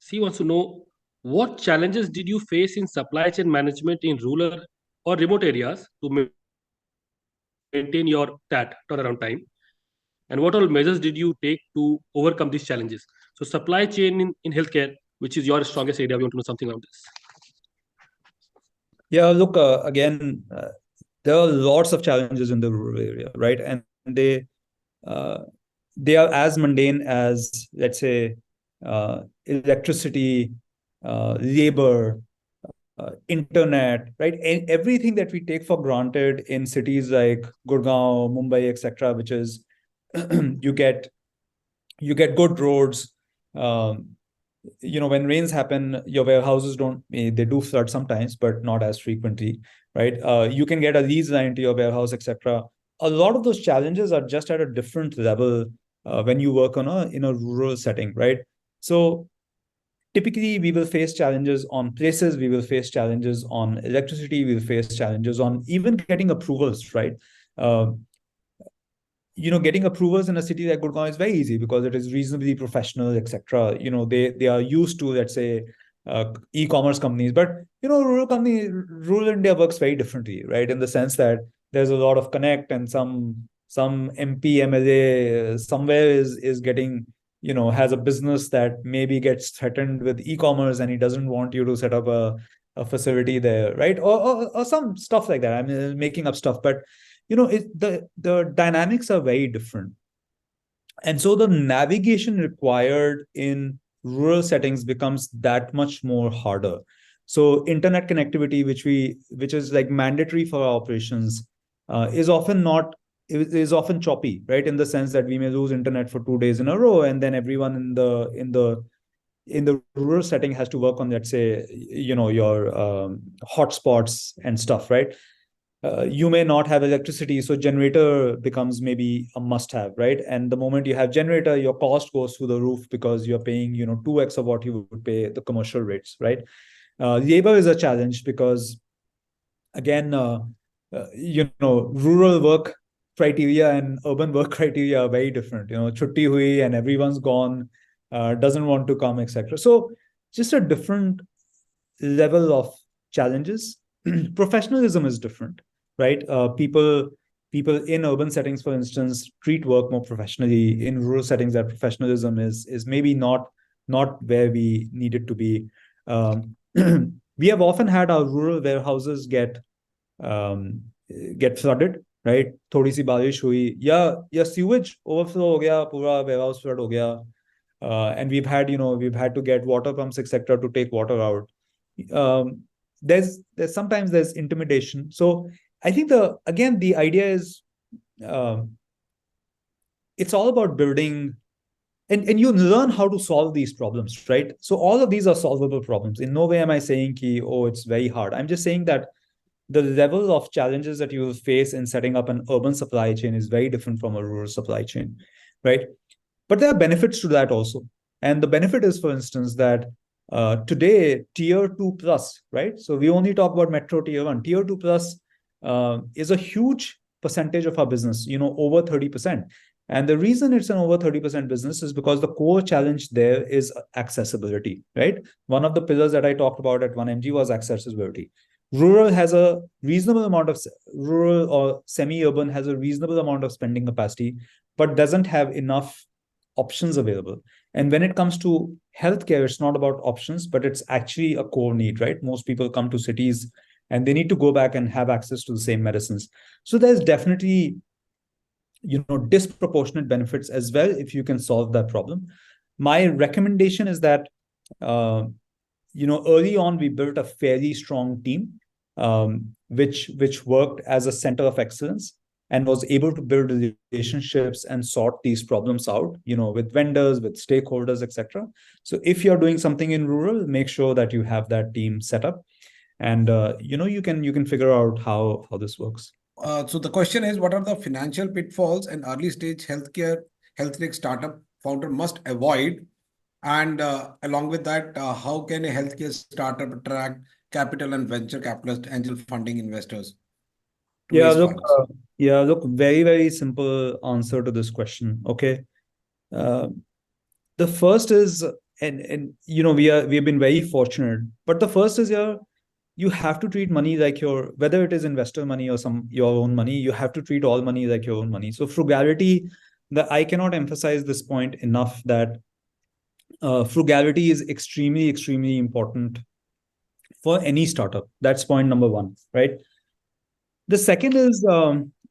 Speaker 2: she wants to know, what challenges did you face in supply chain management in rural or remote areas to maintain your TAT turnaround time? And what all measures did you take to overcome these challenges? So supply chain in healthcare, which is your strongest area, we want to know something about this.
Speaker 3: Yeah, look, again, there are lots of challenges in the rural area, right? And they are as mundane as, let's say, electricity, labor, internet, right? And everything that we take for granted in cities like Gurgaon, Mumbai, etc., which is you get good roads, when rains happen, your warehouses they do flood sometimes, but not as frequently, right? You can get a lease line to your warehouse, etc. A lot of those challenges are just at a different level when you work in a rural setting, right? So typically we will face challenges on places, we will face challenges on electricity, we will face challenges on even getting approvals, right? Uh, Getting approvals in a city like Gurgaon is very easy because it is reasonably professional, etc. They are used to, let's say, e-commerce companies, but rural India works very differently, right? In the sense that there's a lot of connect, and some MP, MLA somewhere is getting, has a business that maybe gets threatened with e-commerce, and he doesn't want you to set up a facility there, right? Or some stuff like that. I mean, making up stuff, but the dynamics are very different, and so the navigation required in rural settings becomes that much more harder. So internet connectivity, which is like mandatory for our operations, is often not is often choppy, right? In the sense that we may lose internet for 2 days in a row, and then everyone in the rural setting has to work on, let's say, your hotspots and stuff, right? You may not have electricity, so generator becomes maybe a must have, right? And the moment you have generator, your cost goes through the roof because you're paying 2x of what you would pay the commercial rates, right? Labor is a challenge because, again, rural work criteria and urban work criteria are very different. Chutti hui and everyone's gone, doesn't want to come, etc. So just a different level of challenges. Professionalism is different, right? People in urban settings, for instance, treat work more professionally. In rural settings, that professionalism is maybe not where we need it to be. We have often had our rural warehouses um, get flooded, right? थोड़ी सी बारिश हुई या sewage overflow हो गया, पूरा warehouse flood हो गया, and we've had to get water pumps, etc., to take water out. There's sometimes there's intimidation. So I think the idea is, um, it's all about building, and you learn how to solve these problems, right? So all of these are solvable problems. In no way am I saying ki, oh, it's very hard. I'm just saying that the level of challenges that you will face in setting up an urban supply chain is very different from a rural supply chain, right? But there are benefits to that also. And the benefit is, for instance, that today, tier 2 plus, right? So we only talk about metro tier 1. Tier 2 plus is a huge percentage of our business, over 30%. And the reason it's an over 30% business is because the core challenge there is accessibility, right? One of the pillars that I talked about at 1MG was accessibility. Rural has a reasonable amount of rural or semi-urban has a reasonable amount of spending capacity, but doesn't have enough options available. And when it comes to healthcare, it's not about options, but it's actually a core need, right? Most people come to cities and they need to go back and have access to the same medicines. So there's definitely, disproportionate benefits as well if you can solve that problem. My recommendation is that, early on we built a fairly strong team, which worked as a center of excellence and was able to build relationships and sort these problems out, with vendors, with stakeholders, etc. So if you're doing something in rural, make sure that you have that team set up, and you can figure out how this works.
Speaker 1: So the question is, what are the financial pitfalls an early stage health tech startup founder must avoid? And along with that, how can a healthcare startup attract capital and venture capitalist angel funding investors to
Speaker 3: Yeah,
Speaker 1: raise
Speaker 3: look,
Speaker 1: funds?
Speaker 3: very, very simple answer to this question. Okay. Uh, the first is, and we've been very fortunate, but the first is, you have to treat money like whether it is investor money or your own money, you have to treat all money like your own money. So frugality, I cannot emphasize this point enough, that frugality is extremely, extremely important for any startup. That's point number one, right? The second is,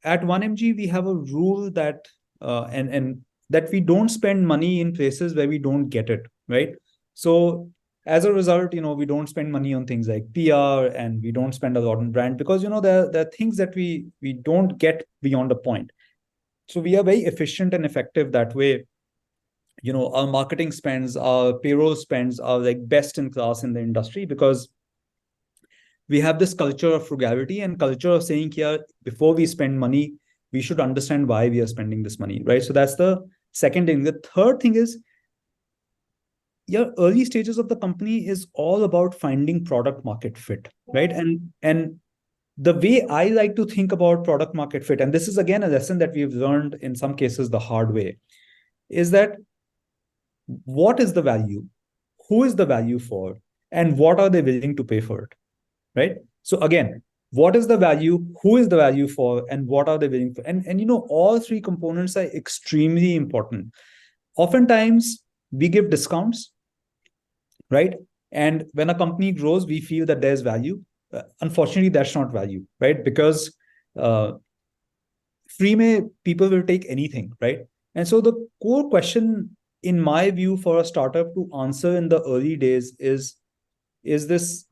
Speaker 3: at 1MG we have a rule that, and that we don't spend money in places where we don't get it, right? So as a result, we don't spend money on things like PR, and we don't spend a lot on brand, because there are things that we don't get beyond a point. So we are very efficient and effective that way. our marketing spends, our payroll spends are like best in class in the industry, because we have this culture of frugality and culture of saying, yeah, before we spend money, we should understand why we are spending this money, right? So that's the second thing. The third thing is, your early stages of the company is all about finding product market fit, right? And the way I like to think about product market fit, and this is again a lesson that we've learned in some cases the hard way, is that what is the value, who is the value for, and what are they willing to pay for it, right? So again, what is the value, who is the value for, and what are they willing for? And all three components are extremely important. Oftentimes we give discounts, right? And when a company grows, we feel that there's value. Unfortunately, that's not value, right? Because free may people will take anything, right? And so the core question, in my view, for a startup to answer in the early days is this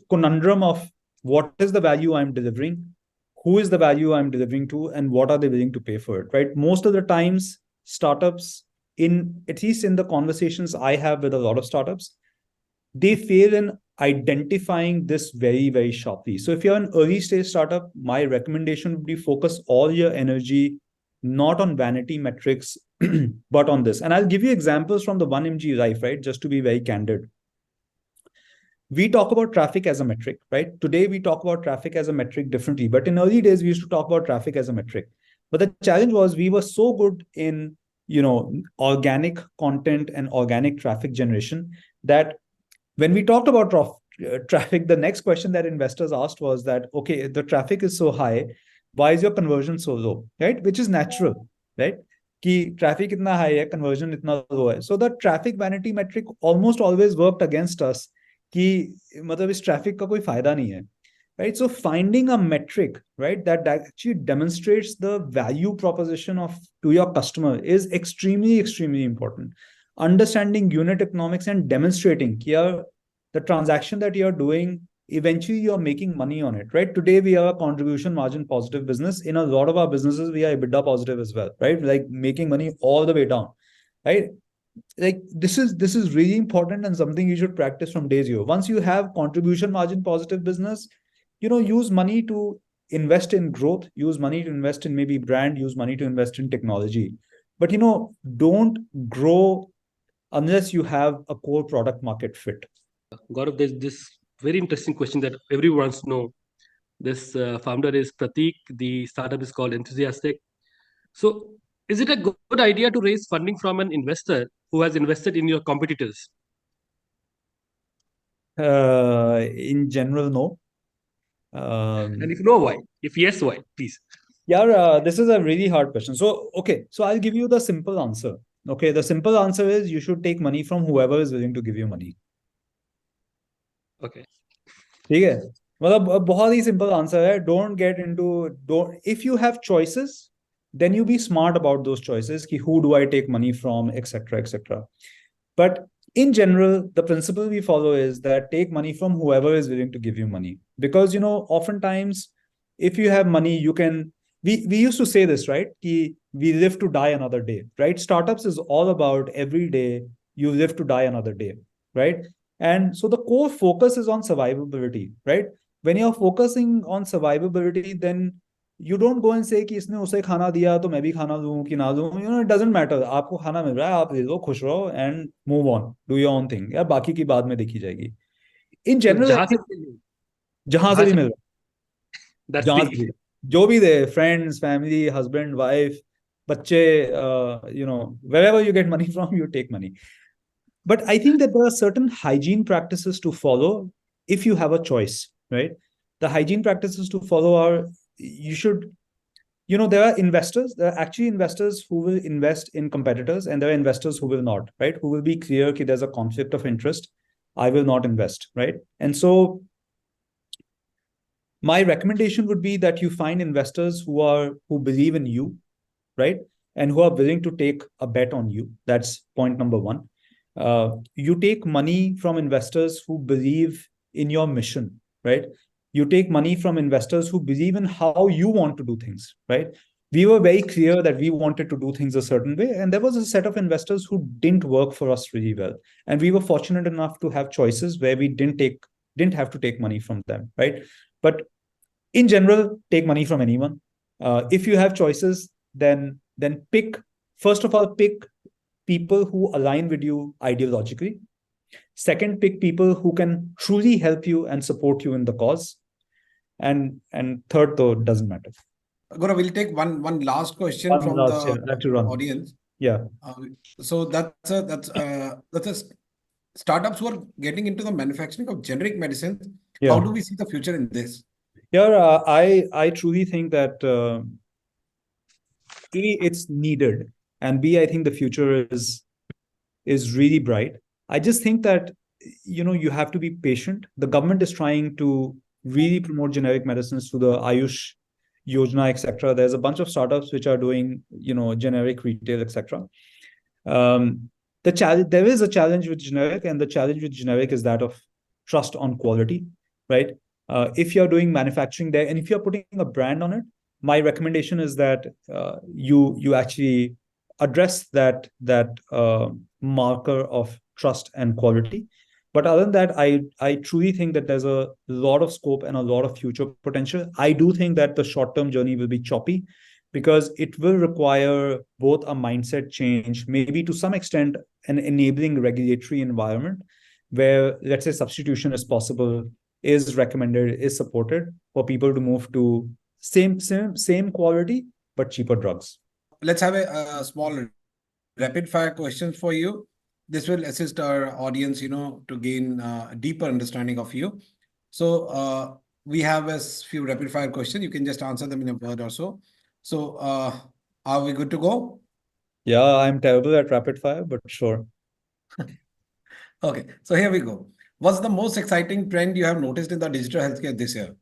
Speaker 3: conundrum of what is the value I'm delivering, who is the value I'm delivering to, and what are they willing to pay for it, right? Most of the times, startups, in at least in the conversations I have with a lot of startups, they fail in identifying this very, very sharply. So if you're an early stage startup, my recommendation would be focus all your energy not on vanity metrics, but on this. And I'll give you examples from the 1mg life, right? Just to be very candid. We talk about traffic as a metric, right? Today, we talk about traffic as a metric differently. But in early days, we used to talk about traffic as a metric. But the challenge was we were so good in, organic content and organic traffic generation that when we talked about traffic, the next question that investors asked was that, okay, the traffic is so high, why is your conversion so low, right? Which is natural, right? Ki traffic itna high hai, conversion itna low hai. So the traffic vanity metric almost always worked against us. कि मतलब इस traffic का कोई फायदा नहीं है, right? So finding a metric, right, that actually demonstrates the value proposition to your customer is extremely, extremely important. Understanding unit economics and demonstrating here the transaction that you're doing, eventually you're making money on it, right? Today we are a contribution margin positive business. In a lot of our businesses, we are EBITDA positive as well, right? Like making money all the way down, right? Like this is really important and something you should practice from day zero. Once you have contribution margin positive business, use money to invest in growth, use money to invest in maybe brand, use money to invest in technology. But don't grow unless you have a core product market fit.
Speaker 2: Gaurav, there's this very interesting question that everyone wants to know. This founder is Pratik. The startup is called Enthusiastic. So, is it a good idea to raise funding from an investor who has invested in your competitors?
Speaker 3: In general, no.
Speaker 2: And if no, why? If yes, why? Please.
Speaker 3: Yeah, this is a really hard question. So, okay, so I'll give you the simple answer. Okay, the simple answer is you should take money from whoever is willing to give you money.
Speaker 2: Okay.
Speaker 3: ठीक है, मतलब बहुत ही simple answer है. Don't if you have choices, then you be smart about those choices. कि who do I take money from, etc., etc. But in general, the principle we follow is that take money from whoever is willing to give you money. Because oftentimes, if you have money, you can. We used to say this, right? Ki we live to die another day, right? Startups is all about every day you live to die another day, right? And so the core focus is on survivability, right? When you're focusing on survivability, then you don't go and say कि इसने उसे खाना दिया तो मैं भी खाना दूं कि ना दूं. It doesn't matter. आपको खाना मिल रहा है, आप ले लो, खुश रहो, and move on, do your own thing. या बाकी की बाद में देखी जाएगी. In
Speaker 2: तो
Speaker 3: general,
Speaker 2: जहां से
Speaker 3: जहां से भी मिल रहा है,
Speaker 2: that's
Speaker 3: जहां
Speaker 2: the
Speaker 3: से भी, जो भी दे, friends, family, husband, wife, बच्चे, wherever you get money from, you take money. But I think that there are certain hygiene practices to follow if you have a choice, right? The hygiene practices to follow are, you should, there are actually investors who will invest in competitors, and there are investors who will not, right? Who will be clear that there's a conflict of interest. I will not invest, right? And so my recommendation would be that you find investors who believe in you, right? And who are willing to take a bet on you. That's point number one. You take money from investors who believe in your mission, right? You take money from investors who believe in how you want to do things, right? we were very clear that we wanted to do things a certain way, and there was a set of investors who didn't work for us really well, and we were fortunate enough to have choices where we didn't have to take money from them, right? But in general, take money from anyone. If you have choices, then pick, first of all, pick people who align with you ideologically. Second, pick people who can truly help you and support you in the cause. And third, though, doesn't matter.
Speaker 1: Gaurav, we'll take one last question
Speaker 3: One
Speaker 1: from
Speaker 3: last,
Speaker 1: the
Speaker 3: yeah, I have to run.
Speaker 1: audience.
Speaker 3: Yeah.
Speaker 1: So that's a startups who are getting into the manufacturing of generic medicines. How
Speaker 3: Yeah.
Speaker 1: do we see the future in this?
Speaker 3: Yeah, I truly think that A, it's needed, and B, I think the future is really bright. I just think that you have to be patient. The government is trying to really promote generic medicines through the Ayush Yojana, etc. There's a bunch of startups which are doing generic retail, etc. The challenge There is a challenge with generic, and the challenge with generic is that of trust on quality, right? If you're doing manufacturing there, and if you're putting a brand on it, my recommendation is that you actually address that marker of trust and quality. But other than that, I truly think that there's a lot of scope and a lot of future potential. I do think that the short term journey will be choppy, because it will require both a mindset change, maybe to some extent an enabling regulatory environment where, let's say, substitution is possible, is recommended, is supported for people to move to same quality but cheaper drugs.
Speaker 1: Let's have a small rapid fire questions for you. This will assist our audience, to gain a deeper understanding of you. So we have a few rapid fire questions. You can just answer them in a word or so. So are we good to go?
Speaker 3: Yeah, I'm terrible at rapid fire, but sure.
Speaker 1: Okay, so here we go. What's the most exciting trend you have noticed in the digital healthcare this year?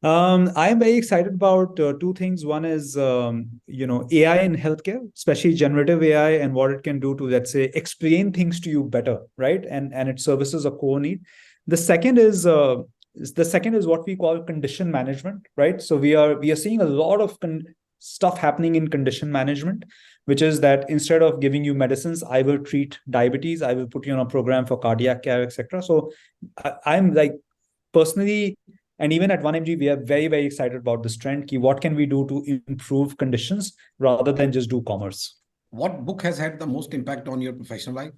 Speaker 3: I'm very excited about two things. One is, AI in healthcare, especially generative AI, and what it can do to, let's say, explain things to you better, right? And it services a core need. The second is what we call condition management, right? So we are seeing a lot of stuff happening in condition management, which is that instead of giving you medicines, I will treat diabetes, I will put you on a program for cardiac care, etc. So I'm like, personally, and even at 1mg, we are very, very excited about this trend. What can we do to improve conditions rather than just do commerce?
Speaker 1: What book has had the most impact on your professional life?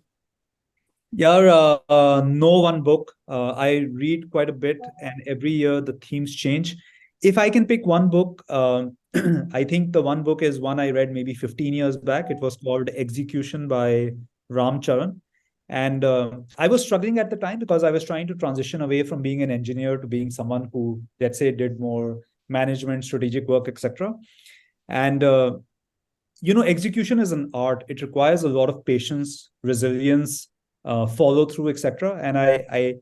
Speaker 3: Yeah, no one book. I read quite a bit, and every year the themes change. If I can pick one book, I think the one book is one I read maybe 15 years back. It was called Execution by Ram Charan. And I was struggling at the time because I was trying to transition away from being an engineer to being someone who, let's say, did more management, strategic work, etc. And execution is an art. It requires a lot of patience, resilience, follow through, etc. And I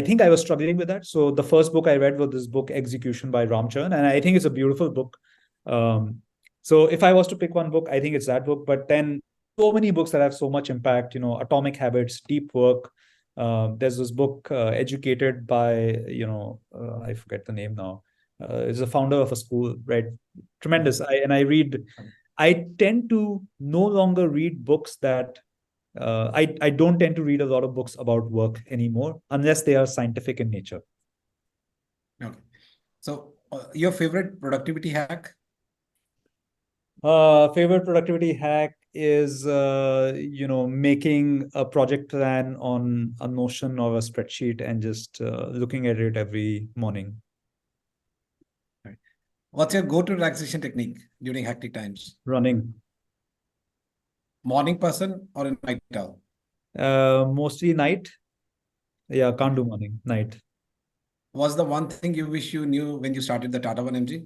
Speaker 3: think I was struggling with that. So the first book I read was this book, Execution by Ramcharan, and I think it's a beautiful book. So if I was to pick one book, I think it's that book. But then so many books that have so much impact, Atomic Habits, Deep Work. There's this book, Educated by, I forget the name now. It's the founder of a school, right? Tremendous. I tend to no longer read books that I don't tend to read a lot of books about work anymore unless they are scientific in nature.
Speaker 1: Okay. So your favorite productivity hack?
Speaker 3: Favorite productivity hack is making a project plan on a Notion or a spreadsheet and just looking at it every morning.
Speaker 1: Right. What's your go-to relaxation technique during hectic times?
Speaker 3: Running.
Speaker 1: Morning person or a night owl?
Speaker 3: Mostly night. Yeah, can't do morning. Night.
Speaker 1: What's the one thing you wish you knew when you started the Tata 1MG?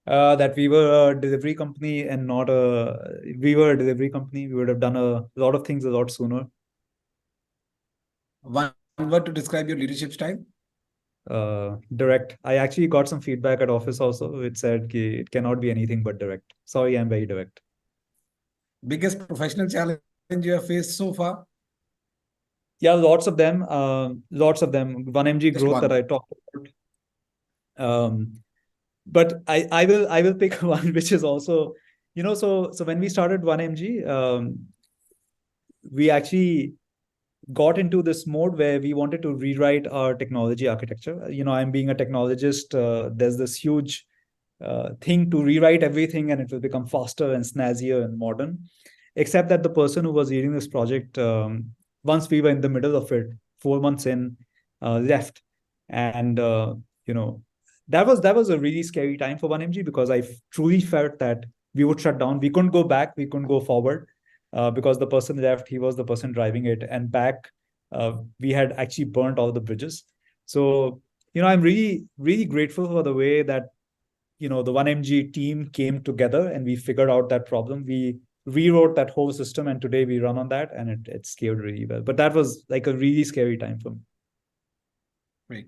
Speaker 3: That we were a delivery company and not a we were a delivery company. We would have done a lot of things a lot sooner.
Speaker 1: One word to describe your leadership style?
Speaker 3: Direct. I actually got some feedback at office also. It said it cannot be anything but direct. Sorry, I'm very direct.
Speaker 1: Biggest professional challenge you have faced so far?
Speaker 3: Yeah, lots of them. Lots of them. 1mg
Speaker 1: Just
Speaker 3: growth that
Speaker 1: one.
Speaker 3: I talked about. but I will pick one which is also, so when we started 1mg, we actually got into this mode where we wanted to rewrite our technology architecture. I'm being a technologist. There's this huge thing to rewrite everything and it will become faster and snazzier and modern. Except that the person who was leading this project, once we were in the middle of it, 4 months in, left. And you know, that was a really scary time for 1mg, because I truly felt that we would shut down. We couldn't go back. We couldn't go forward, because the person left. He was the person driving it, and back, we had actually burnt all the bridges. So I'm really really grateful for the way that the 1mg team came together and we figured out that problem. We rewrote that whole system, and today we run on that, and it scaled really well. But that was like a really scary time for me.
Speaker 1: Great.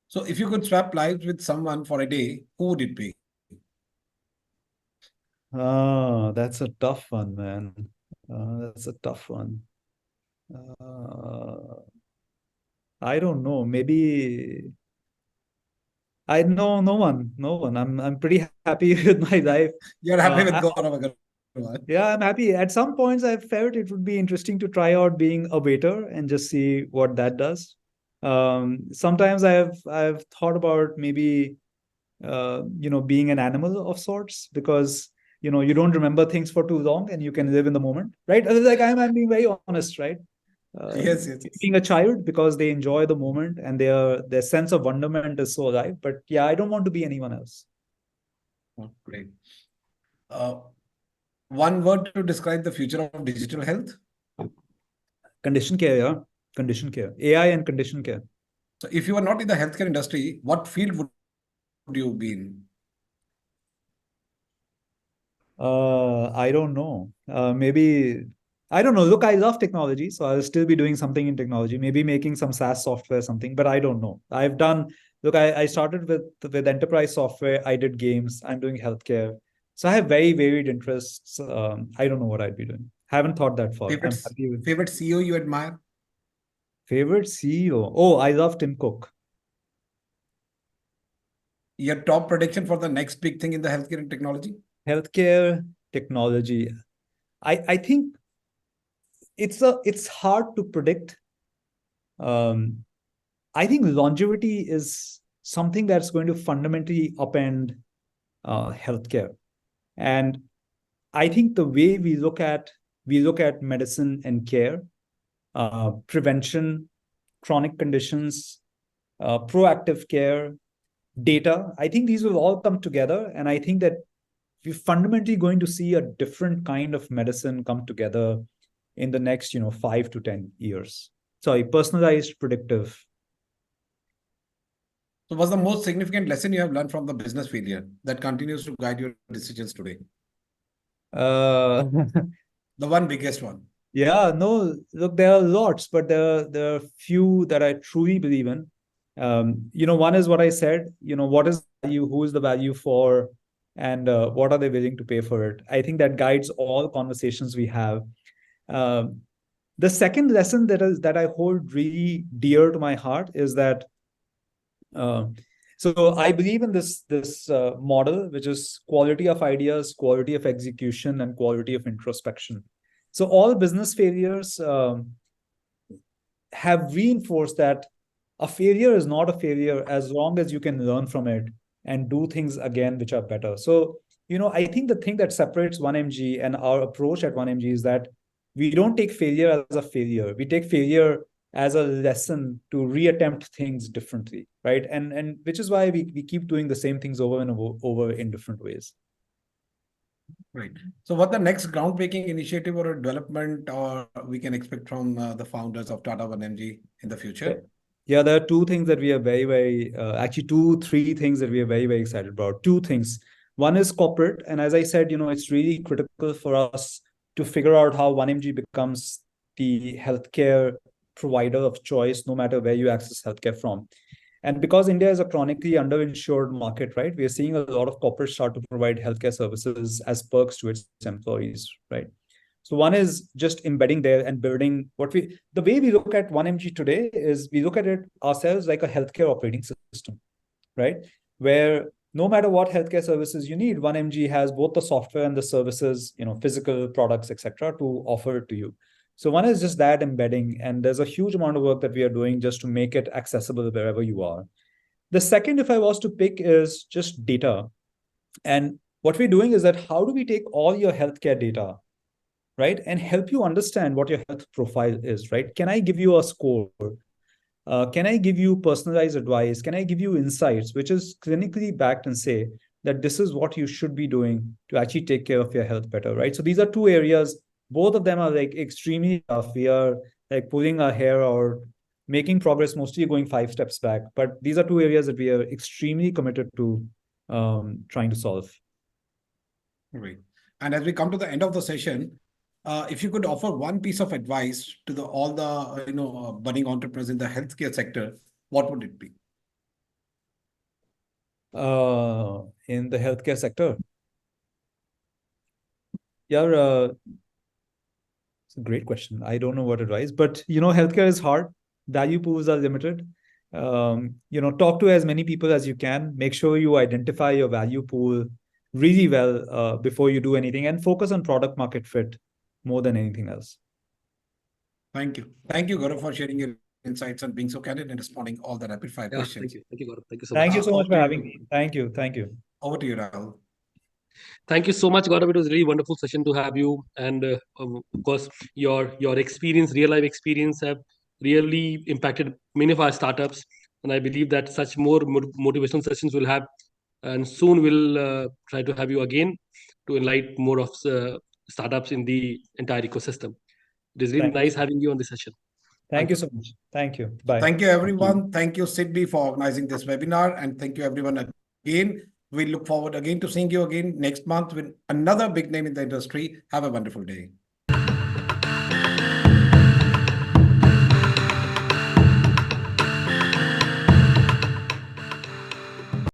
Speaker 1: So if you could swap lives with someone for a day, who would it be?
Speaker 3: That's a tough one, man. That's a tough one. uh, I don't know, maybe I know no one. I'm pretty happy with my life.
Speaker 1: You're happy with
Speaker 3: I,
Speaker 1: Gaurav Agarwal.
Speaker 3: Yeah, I'm happy. At some points, I felt it would be interesting to try out being a waiter and just see what that does. Sometimes I've thought about maybe being an animal of sorts, because you don't remember things for too long and you can live in the moment, right? Like I'm being very honest, right?
Speaker 1: Yes, yes, yes.
Speaker 3: Being a child, because they enjoy the moment and their sense of wonderment is so alive. But yeah, I don't want to be anyone else.
Speaker 1: Oh, great. Uh, One word to describe the future of digital health.
Speaker 3: Condition care, yeah. Condition care. AI and condition care.
Speaker 1: So if you are not in the healthcare industry, what field would you be in?
Speaker 3: I don't know. Maybe I don't know. Look, I love technology, so I'll still be doing something in technology. Maybe making some SaaS software, something. But I don't know. I've done. Look, I started with enterprise software. I did games. I'm doing healthcare. So I have very varied interests. I don't know what I'd be doing. Haven't thought that far.
Speaker 1: Favorite
Speaker 3: I'm happy with
Speaker 1: favorite CEO you admire?
Speaker 3: favorite CEO. Oh, I love Tim Cook.
Speaker 1: Your top prediction for the next big thing in the healthcare and technology?
Speaker 3: Healthcare technology. I think it's hard to predict. Um, I think longevity is something that's going to fundamentally upend healthcare. And I think the way we look at medicine and care, prevention, chronic conditions, proactive care, data, I think these will all come together. And I think that we're fundamentally going to see a different kind of medicine come together in the next 5 to 10 years. Sorry, personalized, predictive.
Speaker 1: So what's the most significant lesson you have learned from the business failure that continues to guide your decisions today?
Speaker 3: uh
Speaker 1: The one biggest one.
Speaker 3: Yeah, no, look, there are lots, but there are few that I truly believe in. One is what I said, what is value, who is the value for, and what are they willing to pay for it? I think that guides all conversations we have. Um, the second lesson that I hold really dear to my heart is that uh, so I believe in this model, which is quality of ideas, quality of execution, and quality of introspection. So all business failures have reinforced that a failure is not a failure as long as you can learn from it and do things again which are better. So, I think the thing that separates 1mg and our approach at 1mg is that we don't take failure as a failure. We take failure as a lesson to reattempt things differently, right? And which is why we keep doing the same things over and over in different ways.
Speaker 1: Right. So what the next groundbreaking initiative or a development or we can expect from the founders of Tata 1MG in the future?
Speaker 3: Yeah, there are two things that we are very, very, actually, three things that we are very, very excited about. Two things. One is corporate. And as I said, it's really critical for us to figure out how 1mg becomes the healthcare provider of choice, no matter where you access healthcare from. And because India is a chronically underinsured market, right, we are seeing a lot of corporates start to provide healthcare services as perks to its employees, right? So one is just embedding there and building the way we look at 1mg today is we look at it ourselves like a healthcare operating system, right? Where no matter what healthcare services you need, 1mg has both the software and the services, physical products, etc., to offer it to you. So one is just that embedding, and there's a huge amount of work that we are doing just to make it accessible wherever you are. The second, if I was to pick, is just data. And what we're doing is that how do we take all your healthcare data, right, and help you understand what your health profile is, right? Can I give you a score? Can I give you personalized advice? Can I give you insights, which is clinically backed, and say that this is what you should be doing to actually take care of your health better, right? So these are two areas. Both of them are like extremely tough. We are like pulling our hair or making progress, mostly going 5 steps back. But these are two areas that we are extremely committed to trying to solve.
Speaker 1: Great. And as we come to the end of the session, if you could offer one piece of advice to all the budding entrepreneurs in the healthcare sector, what would it be?
Speaker 3: In the healthcare sector, yeah, it's a great question. I don't know what advice, but healthcare is hard. Value pools are limited. Talk to as many people as you can. Make sure you identify your value pool really well before you do anything, and focus on product market fit more than anything else.
Speaker 1: Thank you. Thank you, Gaurav, for sharing your insights and being so candid and responding all the rapid fire questions.
Speaker 2: Thank you. Thank you, Gaurav. Thank you so
Speaker 3: Thank
Speaker 2: much.
Speaker 3: you so much
Speaker 1: Over
Speaker 3: for
Speaker 1: to
Speaker 3: having
Speaker 1: you.
Speaker 3: me. Thank you. Thank you.
Speaker 1: Over to you, Rahul.
Speaker 2: Thank you so much, Gaurav. It was a really wonderful session to have you, and of course, your experience, real life experience, have really impacted many of our startups. And I believe that such more motivational sessions will have, and soon we'll try to have you again to enlighten more of startups in the entire ecosystem. It is really
Speaker 3: Thank you.
Speaker 2: nice having you on this session.
Speaker 3: Thank you so much. Thank you. Bye.
Speaker 1: Thank you, everyone. Thank you, Sydney, for organizing this webinar. And thank you, everyone, again. We look forward again to seeing you again next month with another big name in the industry. Have a wonderful day.